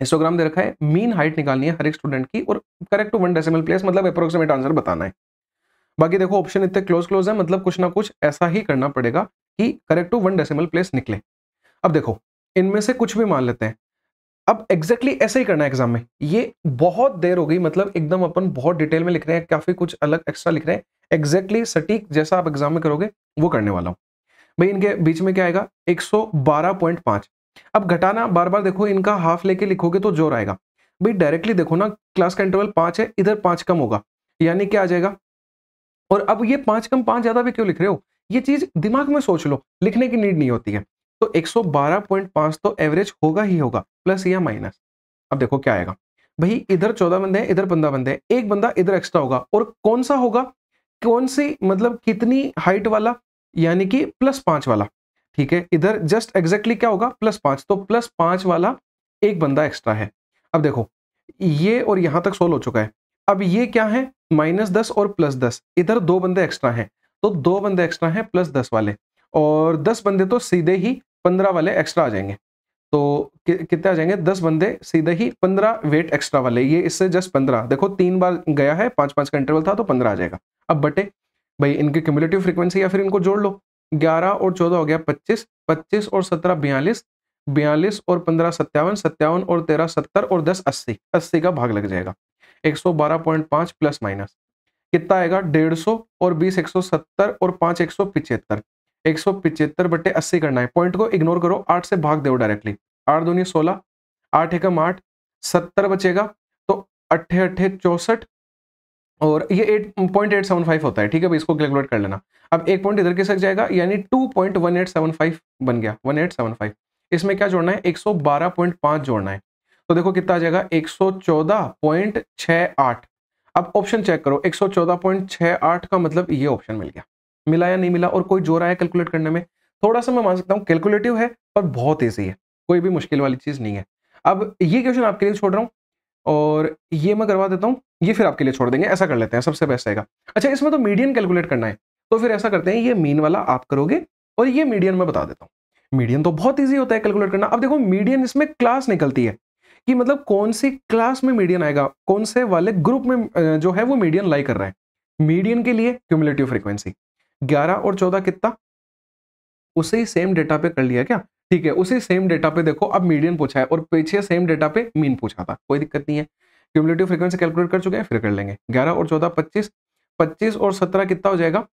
हिस्टोग्राम दे रखा है, मीन हाइट निकालनी है हर एक स्टूडेंट की और करेक्ट टू 1 डेसिमल प्लेस, मतलब अप्रोक्सीमेट आंसर बताना है। बाकी देखो ऑप्शन इतने क्लोज क्लोज है, मतलब कुछ ना कुछ ऐसा ही करना पड़ेगा कि करेक्ट टू 1 डेसिमल प्लेस निकले। अब देखो इनमें से कुछ भी मान लेते हैं, अब एग्जैक्टली ऐसे ही करना है एग्जाम में। ये बहुत देर हो गई, मतलब एकदम अपन बहुत डिटेल में लिख रहे हैं, काफी कुछ अलग एक्स्ट्रा लिख रहे हैं, एग्जैक्टली सटीक जैसा आप एग्जाम में करोगे वो करने वाला हूं भाई। इनके बीच में क्या आएगा, 112.5। अब घटाना बार बार देखो, इनका हाफ लेके लिखोगे तो जोर आएगा भाई। डायरेक्टली देखो ना, क्लास का इंटरवल 5 है, इधर 5 कम होगा, यानी क्या आ जाएगा। और अब ये 5 कम 5 ज्यादा भी क्यों लिख रहे हो, ये चीज दिमाग में सोच लो, लिखने की नीड नहीं होती है। तो 112.5 तो एवरेज होगा ही होगा, प्लस या माइनस। अब देखो क्या आएगा भाई, इधर 14 बंदे हैं, इधर 15 बंदे हैं, एक बंदा इधर एक्स्ट्रा होगा, और कौन सा होगा, कौन सी मतलब कितनी हाइट वाला, यानी कि +5 वाला। ठीक है, इधर जस्ट एग्जैक्टली क्या होगा, +5, तो +5 वाला एक बंदा एक्स्ट्रा है। अब देखो ये और यहां तक सोल्व हो चुका है। अब ये क्या है, -10 और +10, इधर 2 बंदे एक्स्ट्रा हैं, तो 2 बंदे एक्स्ट्रा हैं +10 वाले, और 10 बंदे तो सीधे ही 15 वाले एक्स्ट्रा आ जाएंगे। तो कितने आ जाएंगे, 10 बंदे सीधे ही 15 वेट एक्स्ट्रा वाले, ये इससे जस्ट 15, देखो 3 बार गया है, 5-5 का इंटरवल था तो 15 आ जाएगा। अब बटे भाई इनकी क्यूमुलेटिव फ्रीक्वेंसी या फिर इनको जोड़ लो, 11 और 14 हो गया 25, 25 और 17 42, 42 और 15 57, 57 और 13 70 और 10 80, 80 का भाग लग जाएगा। 112.5 प्लस माइनस कितना आएगा, 150, और 20 170 और 5 175, 175 बटे 80 करना है। पॉइंट को इग्नोर करो, 8 से भाग दो डायरेक्टली, 8 दूनी 16, 8 एकम 8, 70 बचेगा, तो 8 8 64, और ये 8.875 होता है। ठीक है भाई, इसको कैलकुलेट कर लेना। अब एक पॉइंट इधर खिसक जाएगा, यानी 2.1875 बन गया, 1875। इसमें क्या जोड़ना है, 112.5 जोड़ना है, तो देखो कितना आ जाएगा, 114.68। अब ऑप्शन चेक करो, 114.68 का मतलब ये ऑप्शन मिल गया, मिला या नहीं मिला, और कोई जोर आया कैलकुलेट करने में, थोड़ा सा मैं मान सकता हूँ कैलकुलेटिव है पर बहुत ईजी है, कोई भी मुश्किल वाली चीज नहीं है। अब ये क्वेश्चन आपके लिए छोड़ रहा हूँ, और ये मैं करवा देता हूँ, ये फिर आपके लिए छोड़ देंगे, ऐसा कर लेते हैं, सबसे बेस्ट रहेगा। अच्छा, इसमें तो मीडियन कैलकुलेट करना है, तो फिर ऐसा करते हैं, ये मीन वाला आप करोगे और ये मीडियन मैं बता देता हूँ। मीडियन तो बहुत ईजी होता है कैलकुलेट करना। अब देखो मीडियन, इसमें क्लास निकलती है कि मतलब कौन सी क्लास में मीडियन आएगा, कौन से वाले ग्रुप में जो है वो मीडियन लाई कर रहा है। मीडियन के लिए क्यूमुलेटिव फ्रीक्वेंसी 11 और 14 कितना, उसी सेम डेटा पे कर लिया क्या, ठीक है, उसी सेम डेटा पे देखो अब मीडियन पूछा है और पीछे सेम डेटा पे मीन पूछा था, कोई दिक्कत नहीं है। क्यूमुलेटिव फ्रीक्वेंसी कैलकुलेट कर चुके हैं, फिर कर लेंगे। 11 और 14 25, 25 और 17 कितना हो जाएगा,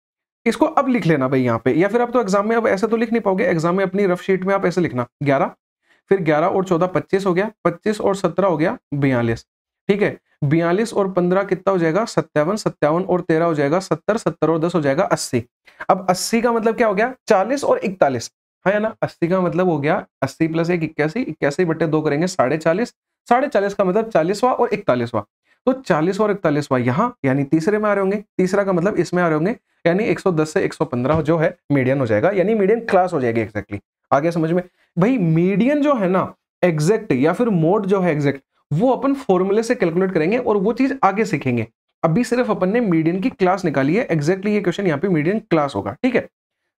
इसको अब लिख लेना भाई यहाँ पे, या फिर आप तो एग्जाम में अब ऐसे तो लिख नहीं पाओगे, एग्जाम में अपनी रफ शीट में आप ऐसे लिखना 11, फिर 11 और 14 25 हो गया, 25 और 17 हो गया 42, ठीक है, 42 और 15 कितना हो जाएगा 57, 57 और 13 हो जाएगा 70, 70 और 10 हो जाएगा 80। अब 80 का मतलब क्या हो गया, 40 और 41, है ना, 80 का मतलब हो गया 80 प्लस 1 81, 81 बटे 2 करेंगे 40.5, 40.5 का मतलब 40वां और 41वां, तो 40 और 41y यहाँ यानी तीसरे में आ रहे होंगे, तीसरा का मतलब इसमें आ रहे होंगे, यानी 110 से 115 जो है मीडियन हो जाएगा, यानी मीडियन क्लास हो जाएगी एग्जैक्टली। आगे समझ में भाई, मीडियन जो है ना एग्जैक्ट या फिर मोड जो है एग्जैक्ट, वो अपन फॉर्मूले से कैलकुलेट करेंगे और वो चीज आगे सीखेंगे। अभी सिर्फ अपन ने मीडियन की क्लास निकाली है, एग्जैक्टली ये क्वेश्चन यहाँ पे मीडियन क्लास होगा, ठीक है,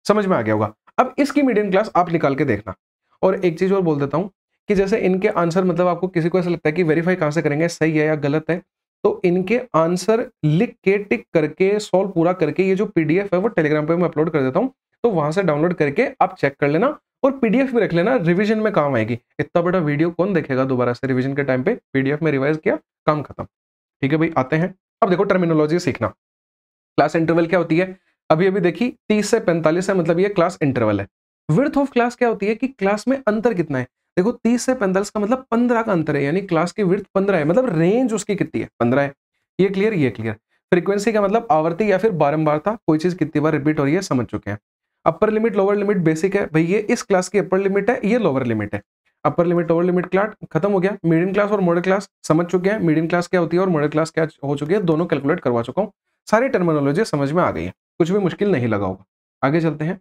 समझ में आ गया होगा। अब इसकी मीडियन क्लास आप निकाल के देखना। और एक चीज और बोल देता हूं कि जैसे इनके आंसर मतलब आपको किसी को ऐसा लगता है कि वेरीफाई कहां से करेंगे, सही है या गलत है, तो इनके आंसर लिख के टिक करके सॉल्व पूरा करके ये जो पीडीएफ है वो टेलीग्राम पे मैं अपलोड कर देता हूं, तो वहां से डाउनलोड करके आप चेक कर लेना और पीडीएफ भी रख लेना, रिवीजन में काम आएगी। इतना बड़ा वीडियो कौन देखेगा दोबारा से रिवीजन के टाइम पे, पीडीएफ में रिवाइज किया, काम खत्म। ठीक है भाई, आते हैं अब देखो टर्मिनोलॉजी सीखना। क्लास इंटरवल क्या होती है, अभी अभी देखी 30 से 45 है, मतलब ये क्लास इंटरवल है। विड्थ ऑफ क्लास क्या होती है कि क्लास में अंतर कितना है, देखो 30 से 45 का मतलब 15 का अंतर है, यानी क्लास की विड्थ 15 है, मतलब रेंज उसकी कितनी है 15 है। ये क्लियर, ये क्लियर। फ्रीक्वेंसी का मतलब आवर्ती या फिर बारंबारता, कोई चीज कितनी बार रिपीट हो रही है, समझ चुके हैं। Upper limit lower limit basic है भाई, ये इस क्लास की अपर लिमिट है, ये लोअर लिमिट है। Upper limit lower limit class खत्म हो गया। मीडियम क्लास और मॉडल क्लास समझ चुके हैं, मीडियम क्लास क्या होती है और मॉडल क्लास क्या हो चुकी है, दोनों कैलकुलेट करवा चुका हूँ। सारी टर्मिनोलॉजी समझ में आ गई है, कुछ भी मुश्किल नहीं लगा होगा। आगे चलते हैं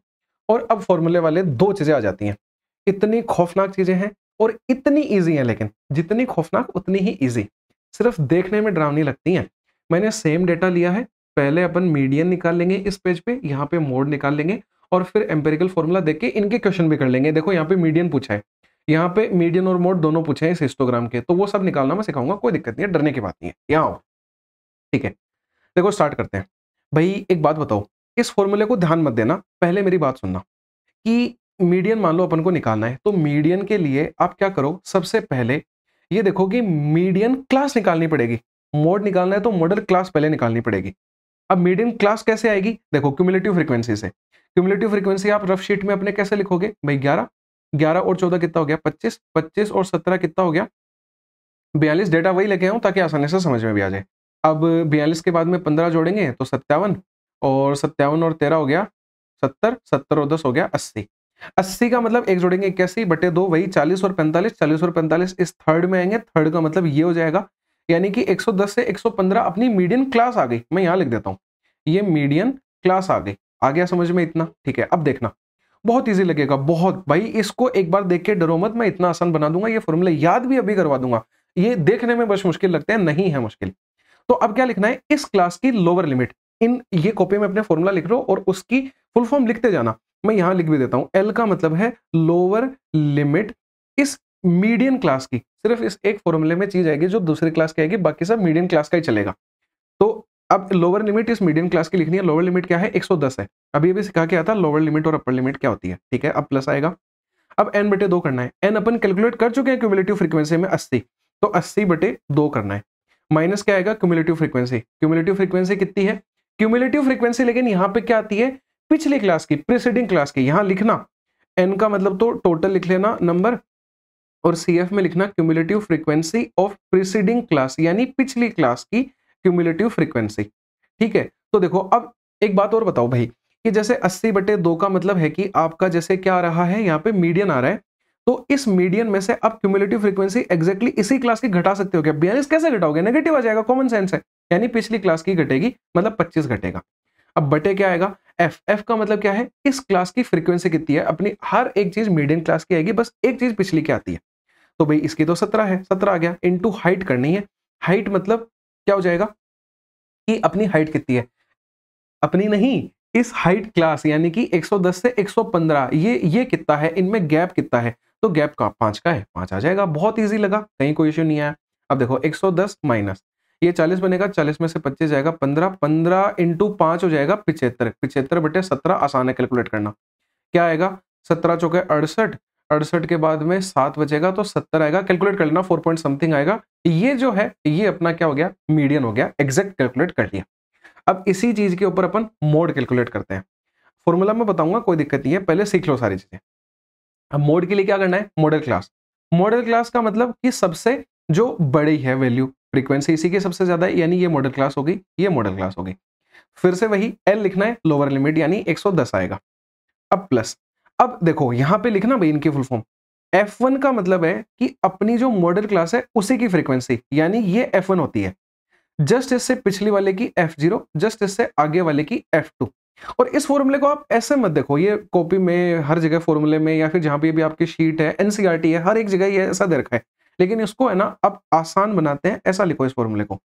और अब फॉर्मूले वाले दो चीजें आ जाती हैं। इतनी खौफनाक चीजें हैं और इतनी इजी हैं, लेकिन जितनी खौफनाक उतनी ही इजी, सिर्फ देखने में डरावनी लगती हैं। मैंने सेम डेटा लिया है, पहले अपन मीडियन निकाल लेंगे इस पेज पे, यहाँ पे मोड निकाल लेंगे और फिर एम्पेरिकल फॉर्मूला देख के इनके क्वेश्चन भी कर लेंगे। देखो यहाँ पे मीडियन पूछा है, यहाँ पे मीडियन और मोड दोनों पूछे हैं इस हिस्टोग्राम के, तो वो सब निकालना मैं सिखाऊंगा, कोई दिक्कत नहीं है, डरने की बात नहीं है। यहाँ आओ, ठीक है, देखो स्टार्ट करते हैं। भाई एक बात बताओ, इस फॉर्मूले को ध्यान मत देना, पहले मेरी बात सुनना कि मीडियन मान लो अपन को निकालना है, तो मीडियन के लिए आप क्या करो, सबसे पहले ये देखो कि मीडियन क्लास निकालनी पड़ेगी। मोड निकालना है तो मॉडल क्लास पहले निकालनी पड़ेगी। अब मीडियन क्लास कैसे आएगी, देखो क्यूमुलेटिव फ्रीक्वेंसी से। क्यूमुलेटिव फ्रीक्वेंसी आप रफ शीट में अपने कैसे लिखोगे भाई, 11 11 और 14 कितना हो गया 25, 25 और 17 कितना हो गया 42। डेटा वही लेके आऊं ताकि आसानी से समझ में भी आ जाए। अब 42 के बाद में 15 जोड़ेंगे तो 57, और 57 और 13 हो गया 70, 70 और 10 हो गया 80। 80 का मतलब एक जोड़ेंगे 81/2, वही 40 और 45, 40 और 45 इस थर्ड में आएंगे, थर्ड का मतलब ये हो जाएगा, यानी कि 110 से 115 अपनी मीडियन क्लास आ गई। मैं यहां लिख देता हूं, ये मीडियन क्लास आ गई। आ गया समझ में इतना, ठीक है। अब देखना बहुत इजी लगेगा, बहुत भाई, इसको एक बार देख के डरो मत, मैं इतना आसान बना दूंगा, ये फॉर्मूला याद भी अभी करवा दूंगा। ये देखने में बस मुश्किल लगते हैं, नहीं है मुश्किल। तो अब क्या लिखना है, इस क्लास की लोअर लिमिट, इन ये कॉपी में अपने फॉर्मूला लिख लो और उसकी फुल फॉर्म लिखते जाना। मैं यहां लिख भी देता हूं, एल का मतलब है लोअर लिमिट इस मीडियन क्लास की। सिर्फ इस एक फॉर्मूले में चीज आएगी जो दूसरी क्लास की आएगी, बाकी सब मीडियन क्लास का ही चलेगा। तो अब लोअर लिमिट इस मीडियन क्लास की लिखनी है। लोअर लिमिट क्या है, 110 है, अभी अभी सिखा के आता लोअर लिमिट और अपर लिमिट क्या होती है, ठीक है। अब प्लस आएगा, अब n/2 करना है। n अपन कैलकुलेट कर चुके हैं क्यूमुलेटिव फ्रीक्वेंसी में 80, तो 80/2 करना है। माइनस क्या आएगा, क्यूमुलेटिव फ्रीक्वेंसी। क्यूमुलेटिव फ्रीक्वेंसी कितनी है, क्यूमुलेटिव फ्रीक्वेंसी लेकिन यहाँ पे क्या आती है, पिछली क्लास की, प्रीसीडिंग क्लास की। यहां लिखना n का मतलब तो टोटल लिख लेना नंबर, और CF में लिखना cumulative frequency of preceding class, यानी पिछली क्लास की क्यूमुलेटिव फ्रीक्वेंसी, ठीक है। तो देखो अब एक बात और बताओ भाई, कि जैसे 80/2 का मतलब है कि आपका जैसे क्या आ रहा है, यहाँ पे मीडियन आ रहा है, तो इस मीडियन में से आप क्यूमुलेटिव फ्रीक्वेंसी एग्जैक्टली इसी क्लास की घटा सकते हो क्या, 42 कैसे घटाओगे, नेगेटिव आ जाएगा, कॉमन सेंस है, यानी पिछली क्लास की घटेगी, मतलब 25 घटेगा। अब बटे क्या आएगा, एफ का मतलब क्या है, इस क्लास की फ्रीक्वेंसी कितनी है, अपनी हर एक चीज मीडियन क्लास की आएगी, बस एक चीज पिछली की आती है। तो भाई इसकी तो 17 है, 17 आ गया, इनटू हाइट करनी है। हाइट मतलब क्या हो जाएगा कि अपनी हाइट कितनी है, अपनी नहीं, इस हाइट क्लास यानी कि 110 से 115, ये कितना है, इनमें गैप कितना है, तो गैप का 5 का है, 5 आ जाएगा। बहुत इजी लगा, कहीं कोई इश्यू नहीं आया। अब देखो 110 माइनस ये 40 बनेगा, 40 में से 25 जाएगा 15, 15 इंटू 5 हो जाएगा 75, 75/17 आसान है कैलकुलेट करना। क्या आएगा, 17 चौके 68, 68 के बाद में 7 बचेगा तो 70 आएगा, कैलकुलेट कर लेना 4 पॉइंट समथिंग आएगा। ये जो है ये अपना क्या हो गया, मीडियन हो गया, एग्जैक्ट कैलकुलेट कर लिया। अब इसी चीज के ऊपर अपन मोड कैलकुलेट करते हैं। फॉर्मूला में बताऊंगा, कोई दिक्कत नहीं है, पहले सीख लो सारी चीजें। अब मोड के लिए क्या करना है, मॉडल क्लास। मॉडल क्लास का मतलब कि सबसे जो बड़ी है वैल्यू, फ्रीक्वेंसी इसी की सबसे ज्यादा है, यानी ये मॉडल क्लास होगी, ये मॉडल क्लास होगी। फिर से वही एल लिखना है, लोअर लिमिट यानी 110 आएगा। अब प्लस, अब देखो यहां पे लिखना भाई इनकी फुल फॉर्म। F1 का मतलब है कि अपनी जो मॉडल क्लास है उसी की फ्रीक्वेंसी, यानी ये F1 होती है। जस्ट इससे पिछली वाले की F0, जस्ट इससे आगे वाले की F2। और इस फॉर्मूले को आप ऐसे मत देखो, ये कॉपी में हर जगह फॉर्मूले में या फिर जहां पे भी आपकी शीट है, एनसीईआरटी है, हर एक जगह ये ऐसा दे रखा है। लेकिन इसको है ना अब आसान बनाते हैं, ऐसा लिखो इस फॉर्मूले को,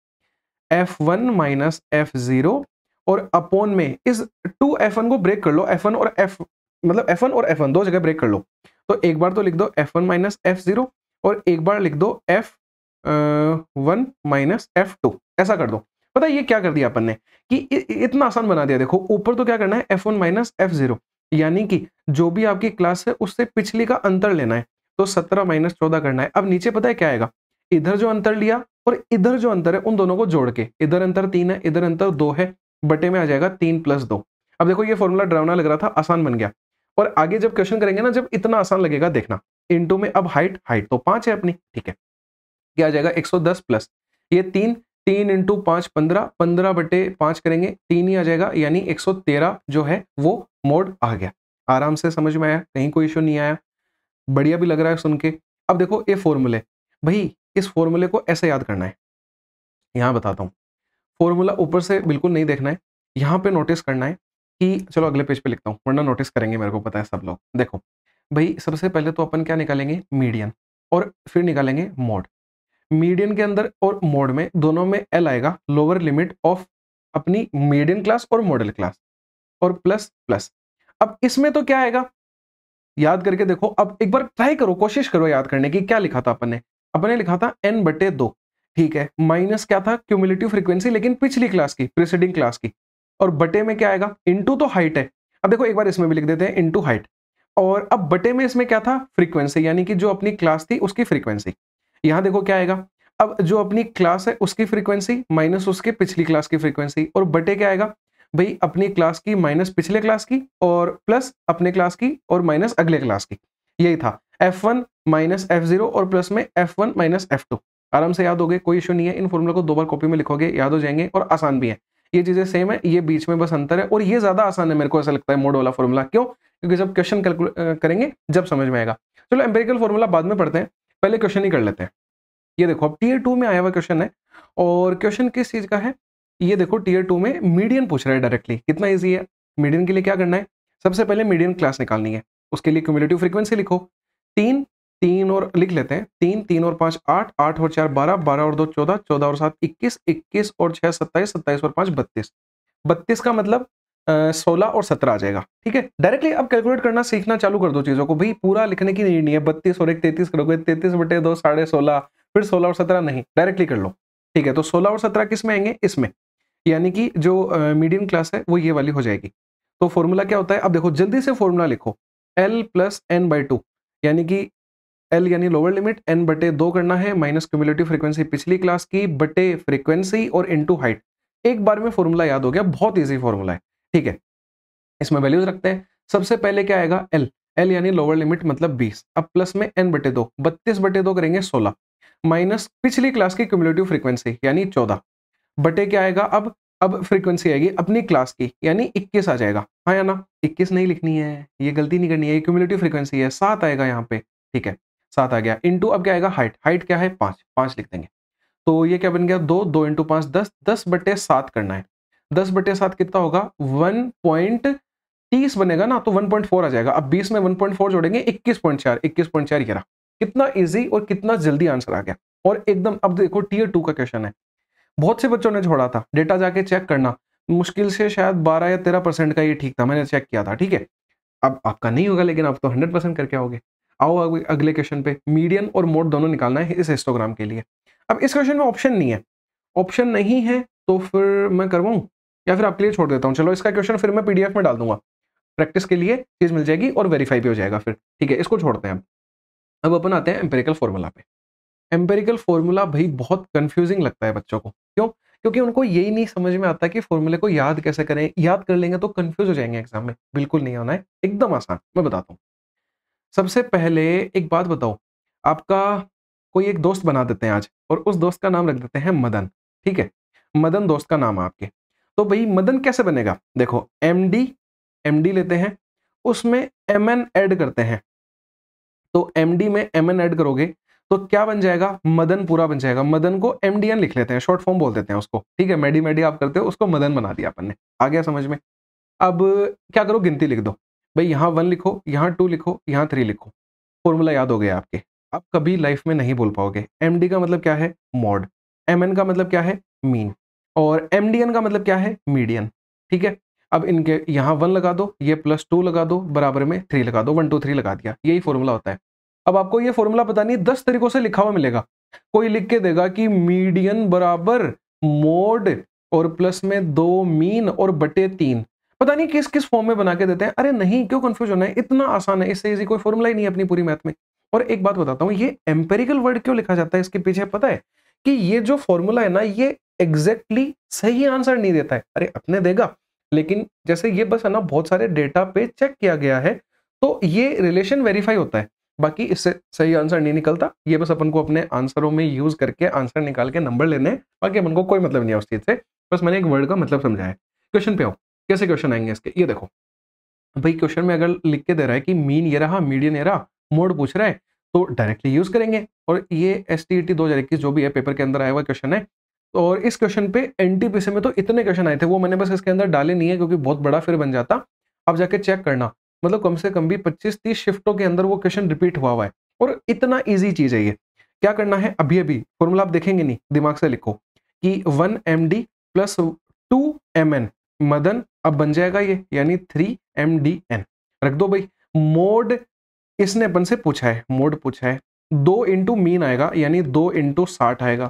F1 माइनस F0 और अपॉन में इस 2F1 को ब्रेक कर लो, F1 और F मतलब F1 और F1 दो जगह ब्रेक कर लो। तो एक बार तो लिख दो F1 माइनस F0 और एक बार लिख दो F1 माइनस F2, ऐसा कर दो। पता है ये क्या कर दिया अपन ने कि इतना आसान बना दिया। देखो ऊपर तो क्या करना है, F1 माइनस F0, यानी कि जो भी आपकी क्लास है उससे पिछली का अंतर लेना है, तो 17 माइनस 14 करना है। अब नीचे पता है क्या आएगा, इधर जो अंतर लिया और इधर जो अंतर है उन दोनों को जोड़ के, इधर अंतर 3 है, इधर अंतर 2 है, बटे में आ जाएगा 3 प्लस 2। अब देखो ये फॉर्मूला डरावना लग रहा था, आसान बन गया। और आगे जब क्वेश्चन करेंगे ना, जब इतना आसान लगेगा देखना, इनटू में अब हाइट, हाइट तो 5 है अपनी, ठीक है, क्या आ जाएगा 110 प्लस ये 3, 3 इंटू 5 15, 15 बटे 5 करेंगे 3 ही आ जाएगा, यानी 113 जो है वो मोड आ गया। आराम से समझ में आया, कहीं कोई इशू नहीं आया, बढ़िया भी लग रहा है सुन के। अब देखो ये फॉर्मूले, भाई इस फॉर्मूले को ऐसे याद करना है, यहां बताता हूं। फॉर्मूला ऊपर से बिल्कुल नहीं देखना है, यहां पे नोटिस करना है कि, चलो अगले पेज पे लिखता हूं वरना नोटिस करेंगे, मेरे को पता है सब लोग। देखो भाई सबसे पहले तो अपन क्या निकालेंगे, मीडियन, और फिर निकालेंगे मोड। मीडियन के अंदर और मोड में दोनों में एल आएगा, लोअर लिमिट ऑफ अपनी मीडियन क्लास और मॉडल क्लास, और प्लस प्लस। अब इसमें तो क्या आएगा, याद करके देखो, अब एक बार ट्राई करो, कोशिश करो याद करने की। क्या लिखा था अपन ने, अपन ने लिखा था n बटे 2, ठीक है, माइनस क्या था, क्यूमुलेटिव फ्रीक्वेंसी लेकिन पिछली क्लास की, प्रीसीडिंग क्लास की, और बटे में क्या आएगा, इनटू तो हाइट है। अब देखो एक बार इसमें भी लिख देते हैं इनटू हाइट, और अब बटे में इसमें क्या था, फ्रीक्वेंसी, यानी कि जो अपनी क्लास थी उसकी फ्रीक्वेंसी। यहां देखो क्या आएगा, अब जो अपनी क्लास है उसकी फ्रीक्वेंसी माइनस उसके पिछली क्लास की फ्रीक्वेंसी, और बटे क्या आएगा भाई, अपनी क्लास की माइनस पिछले क्लास की, और प्लस अपने क्लास की और माइनस अगले क्लास की। यही था F1 माइनस F0 और प्लस में F1 माइनस F2। आराम से याद हो गए, कोई इशू नहीं है। इन फॉर्मूला को 2 बार कॉपी में लिखोगे याद हो जाएंगे, और आसान भी है। ये चीजें सेम है, ये बीच में बस अंतर है, और ये ज्यादा आसान है मेरे को ऐसा लगता है मोड वाला फॉर्मूला। क्यों, क्योंकि जब क्वेश्चन करेंगे जब समझ में आएगा। चलो एम्पिरिकल फॉर्मूला बाद में पढ़ते हैं, पहले क्वेश्चन ही कर लेते हैं। ये देखो अब टीयर 2 में आया हुआ क्वेश्चन है, और क्वेश्चन किस चीज का है, ये देखो टीयर 2 में मीडियन पूछ रहा है डायरेक्टली। कितना इजी है, मीडियन के लिए क्या करना है, सबसे पहले मीडियन क्लास निकालनी है। उसके लिए क्यूमुलेटिव फ्रीक्वेंसी लिखो, 3 3 और लिख लेते हैं, 3 3 और 5 8, 8 और 4 12, 12 और 2 14, 14 और 7 21, 21 और 6 27, 27 और 5 32, 32 का मतलब 16 और 17 आ जाएगा। ठीक है, डायरेक्टली अब कैलकुलेट करना सीखना चालू कर दो चीजों को, भाई पूरा लिखने की नीड नहीं है। 32 और 1 33 करोगे, 33 बटे 2 16.5, फिर 16 और 17 नहीं, डायरेक्टली कर लो। ठीक है, तो 16 और 17 किस में आएंगे, इसमें, यानी कि जो मीडियम क्लास है वो ये वाली हो जाएगी। तो फॉर्मूला क्या होता है, अब देखो जल्दी से फॉर्मूला लिखो, L प्लस एन बाई 2, यानी कि L यानी लोअर लिमिट, n बटे 2 करना है, माइनस क्यूमुलेटिव फ्रीक्वेंसी पिछली क्लास की, बटे फ्रीक्वेंसी और इनटू हाइट। एक बार में फॉर्मूला याद हो गया, बहुत इजी फॉर्मूला है। ठीक है, इसमें वैल्यूज रखते हैं। सबसे पहले क्या आएगा, L, L यानी लोअर लिमिट मतलब 20, अब प्लस में n बटे 2, 32 बटे 2 करेंगे 16, माइनस पिछली क्लास की क्यूमुलेटिव फ्रीक्वेंसी यानी 14, बटे क्या आएगा, अब फ्रीक्वेंसी आएगी अपनी क्लास की, यानी 21 आ जाएगा। हाँ या ना, 21 नहीं लिखनी है, ये गलती नहीं करनी है, ये क्यूमुलेटिव फ्रीक्वेंसी है, 7 आएगा यहाँ पे। ठीक है, 7 आ गया, इनटू अब क्या आएगा, हाइट, हाइट क्या है 5, 5 लिख देंगे। तो ये क्या बन गया, 2, 2 इंटू 5 10, 10 बटे 7 करना है। 10 बटे 7 कितना होगा, 1.30 बनेगा ना, तो 1.4 आ जाएगा। अब 20 में 1.4 जोड़ेंगे 21.4, 21.4 ये रहा। कितना इजी और कितना जल्दी आंसर आ गया, और एकदम। अब देखो टीयर 2 का क्वेश्चन है, बहुत से बच्चों ने छोड़ा था, डेटा जाके चेक करना, मुश्किल से शायद 12 या 13% का ये ठीक था, मैंने चेक किया था। ठीक है, अब आपका नहीं होगा, लेकिन आप तो 100% करके आओगे। आओ अगले क्वेश्चन पे, मीडियन और मोड दोनों निकालना है इस हिस्टोग्राम के लिए। अब इस क्वेश्चन में ऑप्शन नहीं है, ऑप्शन नहीं है तो फिर मैं करवाऊं या फिर आपके लिए छोड़ देता हूं। चलो इसका क्वेश्चन फिर मैं पीडीएफ में डाल दूंगा, प्रैक्टिस के लिए चीज मिल जाएगी और वेरीफाई भी हो जाएगा फिर। ठीक है, इसको छोड़ते हैं। अब अपन आते हैं एम्पेरिकल फॉर्मूला पे। एम्पेरिकल फॉर्मूला भाई बहुत कंफ्यूजिंग लगता है बच्चों को, क्यों, क्योंकि उनको यही नहीं समझ में आता कि फॉर्मूले को याद कैसे करें। याद कर लेंगे तो कंफ्यूज हो जाएंगे एग्जाम में, बिल्कुल नहीं होना है, एकदम आसान। मैं बताता हूँ, सबसे पहले एक बात बताओ, आपका कोई एक दोस्त बना देते हैं आज, और उस दोस्त का नाम रख देते हैं मदन। ठीक है, मदन दोस्त का नाम है आपके। तो भाई मदन कैसे बनेगा, देखो एमडी, एमडी लेते हैं, उसमें एमएन ऐड करते हैं। तो एमडी में एमएन ऐड करोगे तो क्या बन जाएगा, मदनपुरा बन जाएगा। मदन को MDN लिख लेते हैं, शॉर्ट फॉर्म बोल देते हैं उसको, ठीक है, मेडी मेडी आप करते हो, उसको मदन बना दिया अपन ने। आ गया समझ में। अब क्या करो, गिनती लिख दो भाई, यहाँ 1 लिखो, यहाँ 2 लिखो, यहाँ 3 लिखो, फॉर्मूला याद हो गया आपके। आप कभी लाइफ में नहीं बोल पाओगे। MD का मतलब क्या है, मॉड, MN का मतलब क्या है, मीन, और MDN का मतलब क्या है, मीडियन, ठीक है। अब इनके यहाँ 1 लगा दो, ये +2 लगा दो, बराबर में 3 लगा दो, 1 2 3 लगा दिया, यही फॉर्मूला होता है। अब आपको ये फॉर्मूला पता नहीं 10 तरीकों से लिखा हुआ मिलेगा। कोई लिख के देगा कि मीडियन बराबर मोड और प्लस में 2 मीन और बटे 3, पता नहीं किस किस फॉर्म में बना के देते हैं। अरे नहीं, क्यों कंफ्यूज होना है, इतना आसान है, इससे इजी कोई फॉर्मूला ही नहीं है अपनी पूरी मैथ में। और एक बात बताता हूँ, ये एम्पेरिकल वर्ड क्यों लिखा जाता है इसके पीछे पता है, कि ये जो फॉर्मूला है ना, ये एग्जैक्टली सही आंसर नहीं देता है। अरे अपने देगा, लेकिन जैसे ये बस है ना, बहुत सारे डेटा पे चेक किया गया है, तो ये रिलेशन वेरीफाई होता है, बाकी इससे सही आंसर नहीं निकलता। ये बस अपन को अपने आंसरों में यूज करके आंसर निकाल के नंबर लेने, बाकी अपन को कोई मतलब नहीं है उस चीज से। बस मैंने एक वर्ड का मतलब समझाया है। क्वेश्चन पे आओ, कैसे क्वेश्चन आएंगे इसके, ये देखो भाई, क्वेश्चन में अगर लिख के दे रहा है कि मीन ये रहा, मीडियन ये रहा, मोड पूछ रहा है, तो डायरेक्टली यूज करेंगे। और ये STET 2021 जो भी है पेपर के अंदर आया हुआ क्वेश्चन है, और इस क्वेश्चन पे NTPC में तो इतने क्वेश्चन आए थे, वो मैंने बस इसके अंदर डाले नहीं है क्योंकि बहुत बड़ा फिर बन जाता। अब जाके चेक करना, मतलब कम से कम भी 25-30 शिफ्टों के अंदर वो क्वेश्चन रिपीट हुआ है, और इतना ईजी चीज है ये। क्या करना है, अभी अभी फॉर्मूला आप देखेंगे नहीं, दिमाग से लिखो कि 1 MD + 2 MN मदन, अब बन जाएगा ये, यानी 3 MDN रख दो भाई। मोड इसने अपन से पूछा है, मोड पूछा है, 2 इंटू मीन आएगा, यानी 2 इंटू 60 आएगा,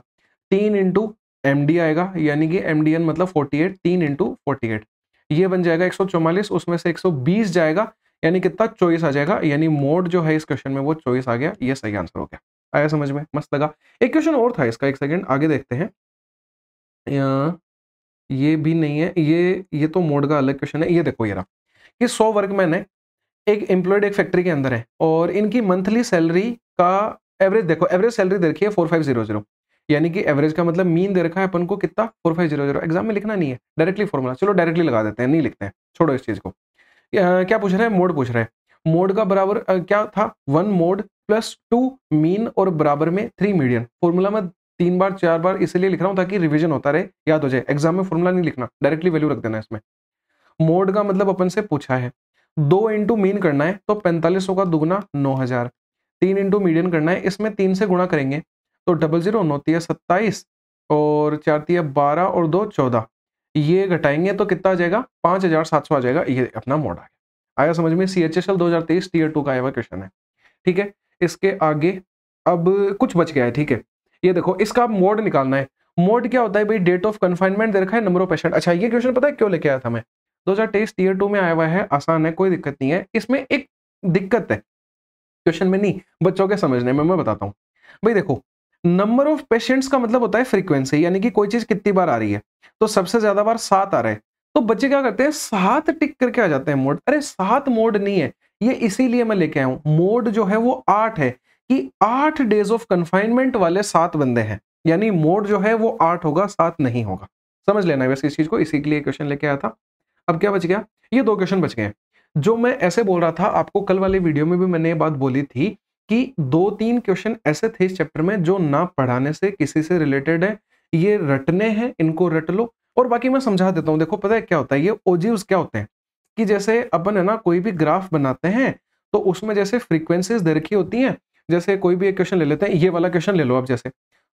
3 इंटू MD आएगा, यानी कि MDN मतलब 48, 3 इंटू 48, ये बन जाएगा 144, उसमें से 120 जाएगा, यानी कितना, 24 आ जाएगा। यानी मोड जो है इस क्वेश्चन में वो 24 आ गया, ये सही आंसर हो गया। आया समझ में, मस्त लगा। एक क्वेश्चन और था इसका, एक सेकंड आगे देखते हैं। ये भी नहीं है, ये तो मोड का अलग क्वेश्चन है। ये देखो, ये रहा कि 100 वर्कमैन है, एक एम्प्लॉयड एक फैक्ट्री के अंदर है, और इनकी मंथली सैलरी का एवरेज देखो, एवरेज सैलरी दे रखी है 4500, यानी कि एवरेज का मतलब मीन दे रखा है अपन को कितना, 4500। एग्जाम में लिखना नहीं है, डायरेक्टली फॉर्मूला, चलो डायरेक्टली लगा देते हैं, नहीं लिखते हैं, छोड़ो इस चीज को। क्या पूछ रहा है, मोड पूछ रहा है। मोड का बराबर क्या था, 1 मोड + 2 मीन और बराबर में 3 मीडियन। फॉर्मूला में 3 बार 4 बार इसलिए लिख रहा हूं ताकि रिवीजन होता रहे, याद हो जाए। एग्जाम में फॉर्मूला नहीं लिखना, डायरेक्टली वैल्यू रख देना इसमें। मोड का मतलब अपन से पूछा है, 2 इंटू मीन करना है तो 4500 का दुगना 9000, 3 इंटू मीडियन करना है, इसमें 3 से गुणा करेंगे तो 00, 9 × 27 और 4 × 12 और 2 14, ये घटाएंगे तो कितना आ जाएगा, 5700 आ जाएगा। ये अपना मोड आ गया। आया समझ में। CHSL 2023 Tier 2 का आया हुआ क्वेश्चन है, ठीक है। इसके आगे अब कुछ बच गया है, ठीक है। ये देखो, इसका मोड निकालना है। मोड क्या होता है भाई, डेट ऑफ कन्फाइनमेंट दे रखा है, नंबर ऑफ पेशेंट। अच्छा, ये क्वेश्चन पता है क्यों लेके आया था मैं, 2023 Tier 2 में आया हुआ है, आसान है, कोई दिक्कत नहीं है। इसमें एक दिक्कत है, क्वेश्चन में नहीं, बच्चों के समझने में, मैं बताता हूँ भाई। देखो, नंबर ऑफ पेशेंट्स का मतलब होता है फ्रीक्वेंसी, यानी कि कोई चीज कितनी बार आ रही है, तो सबसे ज्यादा बार 7 आ रहा है, तो बच्चे क्या करते हैं, 7 टिक करके आ जाते हैं मोड। अरे 7 मोड नहीं है ये, इसीलिए मैं लेके आया हूं। मोड जो है वो 8 है, कि 8 डेज ऑफ कन्फाइनमेंट वाले 7 बंदे हैं, यानी मोड जो है वो 8 होगा, 7 नहीं होगा। समझ लेना है वैसे इस चीज को, इसी के लिए क्वेश्चन लेके आया था। अब क्या बच गया, ये 2 क्वेश्चन बच गए। जो मैं ऐसे बोल रहा था आपको, कल वाले वीडियो में भी मैंने ये बात बोली थी कि 2-3 क्वेश्चन ऐसे थे इस चैप्टर में जो ना पढ़ाने से किसी से रिलेटेड है, ये रटने हैं, इनको रट लो। और बाकी मैं समझा देता हूं। देखो पता है क्या होता है, ये ओजीव्स क्या होते हैं, कि जैसे अपन है ना कोई भी ग्राफ बनाते हैं, तो उसमें जैसे फ्रीक्वेंसीज दे रखी होती हैं। जैसे कोई भी एक क्वेश्चन ले लेते हैं, ये वाला क्वेश्चन ले लो आप, जैसे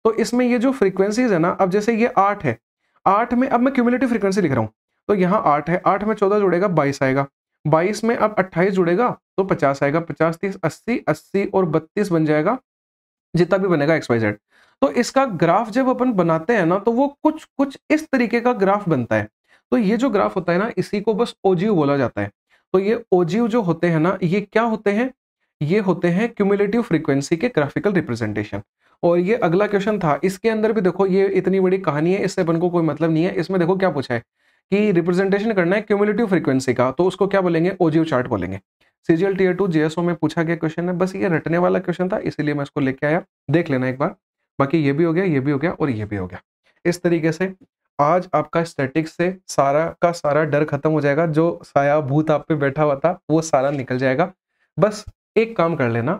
तो इसमें ये जो फ्रीक्वेंसीज है ना, अब जैसे ये 8 है, 8 में अब मैं क्यूमुलेटिव फ्रीक्वेंसी लिख रहा हूँ, तो यहाँ 8 है, 8 में 14 जुड़ेगा 22 आएगा, 22 में अब 28 जुड़ेगा तो 50 आएगा, 50 30 80, 80 और 32 बन जाएगा, जितना भी बनेगा XYZ। तो इसका ग्राफ जब अपन बनाते हैं ना, तो वो कुछ कुछ इस तरीके का ग्राफ बनता है। तो ये जो ग्राफ होता है ना, इसी को बस ओजीव बोला जाता है। तो ये ओजीव जो होते हैं ना, ये क्या होते हैं, ये होते हैं क्यूमुलेटिव फ्रीक्वेंसी के ग्राफिकल रिप्रेजेंटेशन। और ये अगला क्वेश्चन था, इसके अंदर भी देखो, ये इतनी बड़ी कहानी है, इससे अपन को कोई मतलब नहीं है। इसमें देखो क्या पूछा है कि रिप्रेजेंटेशन करना है क्यूमुलेटिव फ्रीक्वेंसी का, तो उसको क्या बोलेंगे, ओजीव चार्ट बोलेंगे। CGL Tier 2 JSO में पूछा गया क्वेश्चन है, बस ये रटने वाला क्वेश्चन था, इसीलिए मैं इसको लेके आया। देख लेना एक बार। बाकी ये भी हो गया, ये भी हो गया और ये भी हो गया। इस तरीके से आज आपका स्टैटिक्स से सारा का सारा डर खत्म हो जाएगा। जो साया भूत आप पे बैठा हुआ था वो सारा निकल जाएगा। बस एक काम कर लेना,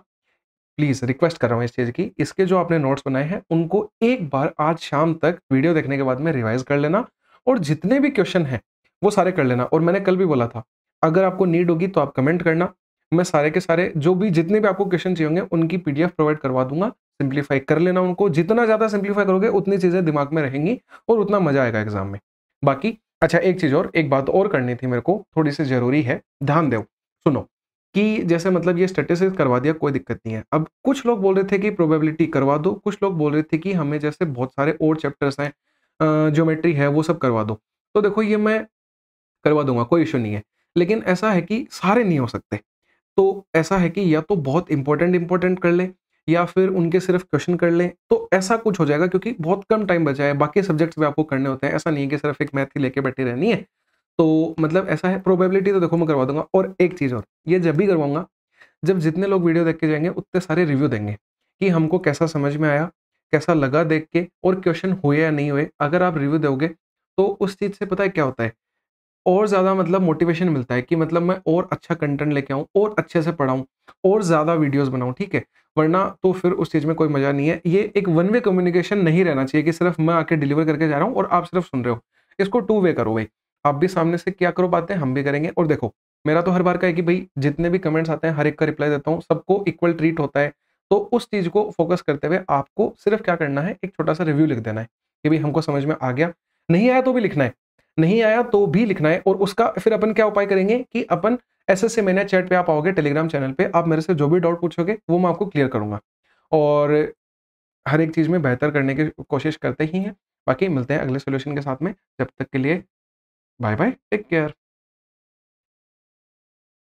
प्लीज़ रिक्वेस्ट कर रहा हूँ इस चीज़ की, इसके जो आपने नोट्स बनाए हैं, उनको एक बार आज शाम तक वीडियो देखने के बाद में रिवाइज़ कर लेना और जितने भी क्वेश्चन हैं, वो सारे कर लेना। और मैंने कल भी बोला था, अगर आपको नीड होगी तो आप कमेंट करना, मैं सारे के सारे जो भी जितने भी आपको क्वेश्चन चाहिए होंगे, उनकी पीडीएफ प्रोवाइड करवा दूँगा। सिंप्लीफाई कर लेना उनको, जितना ज़्यादा सिंप्लीफाई करोगे, उतनी चीज़ें दिमाग में रहेंगी और उतना मज़ा आएगा एग्ज़ाम में। बाकी अच्छा एक चीज़ और, एक बात और करनी थी मेरे को, थोड़ी-सी ज़रूरी है, ध्यान दो, सुनो। कि जैसे मतलब ये स्टैटिस्टिक्स करवा दिया, कोई दिक्कत नहीं है। अब कुछ लोग बोल रहे थे कि प्रोबेबिलिटी करवा दो, कुछ लोग बोल रहे थे कि हमें जैसे बहुत सारे और चैप्टर्स हैं, ज्योमेट्री है, वो सब करवा दो। तो देखो ये मैं करवा दूँगा, कोई इश्यू नहीं है। लेकिन ऐसा है कि सारे नहीं हो सकते। तो ऐसा है कि या तो बहुत इम्पोर्टेंट कर लें या फिर उनके सिर्फ क्वेश्चन कर लें, तो ऐसा कुछ हो जाएगा क्योंकि बहुत कम टाइम बचा है, बाकी सब्जेक्ट्स भी आपको करने होते हैं। ऐसा नहीं है कि सिर्फ एक मैथ ही लेके बैठी रहनी है। तो मतलब ऐसा है, प्रोबेबिलिटी तो देखो मैं करवा दूँगा। और एक चीज़ और, ये जब भी करवाऊँगा, जब जितने लोग वीडियो देख के जाएँगे उतने सारे रिव्यू देंगे कि हमको कैसा समझ में आया, कैसा लगा देख के और क्वेश्चन हुए या नहीं हुए। अगर आप रिव्यू दोगे तो उस चीज़ से पता है क्या होता है, और ज़्यादा मतलब मोटिवेशन मिलता है कि मतलब मैं और अच्छा कंटेंट लेके आऊँ और अच्छे से पढ़ाऊँ और ज़्यादा वीडियोज़ बनाऊँ, ठीक है? वरना तो फिर उस चीज़ में कोई मज़ा नहीं है। ये एक वन वे कम्युनिकेशन नहीं रहना चाहिए कि सिर्फ़ मैं आके डिलीवर करके जा रहा हूँ और आप सिर्फ़ सुन रहे हो। इसको टू वे करो भई। आप भी सामने से किया करो बातें, हम भी करेंगे। और देखो, मेरा तो हर बार का है कि भई जितने भी कमेंट्स आते हैं, हर एक का रिप्लाई देता हूँ, सबको इक्वल ट्रीट होता है। तो उस चीज़ को फ़ोकस करते हुए आपको सिर्फ़ क्या करना है, एक छोटा-सा रिव्यू लिख देना है कि भई हमको समझ में आ गया। नहीं आया तो भी लिखना है। नहीं आया तो भी लिखना है। और उसका फिर अपन क्या उपाय करेंगे कि अपन एसएससी मैनिया चैट पे आप आओगे, टेलीग्राम चैनल पे, आप मेरे से जो भी डाउट पूछोगे वो मैं आपको क्लियर करूँगा। और हर एक चीज़ में बेहतर करने की कोशिश करते ही हैं। बाकी मिलते हैं अगले सॉल्यूशन के साथ में। जब तक के लिए बाय बाय, टेक केयर।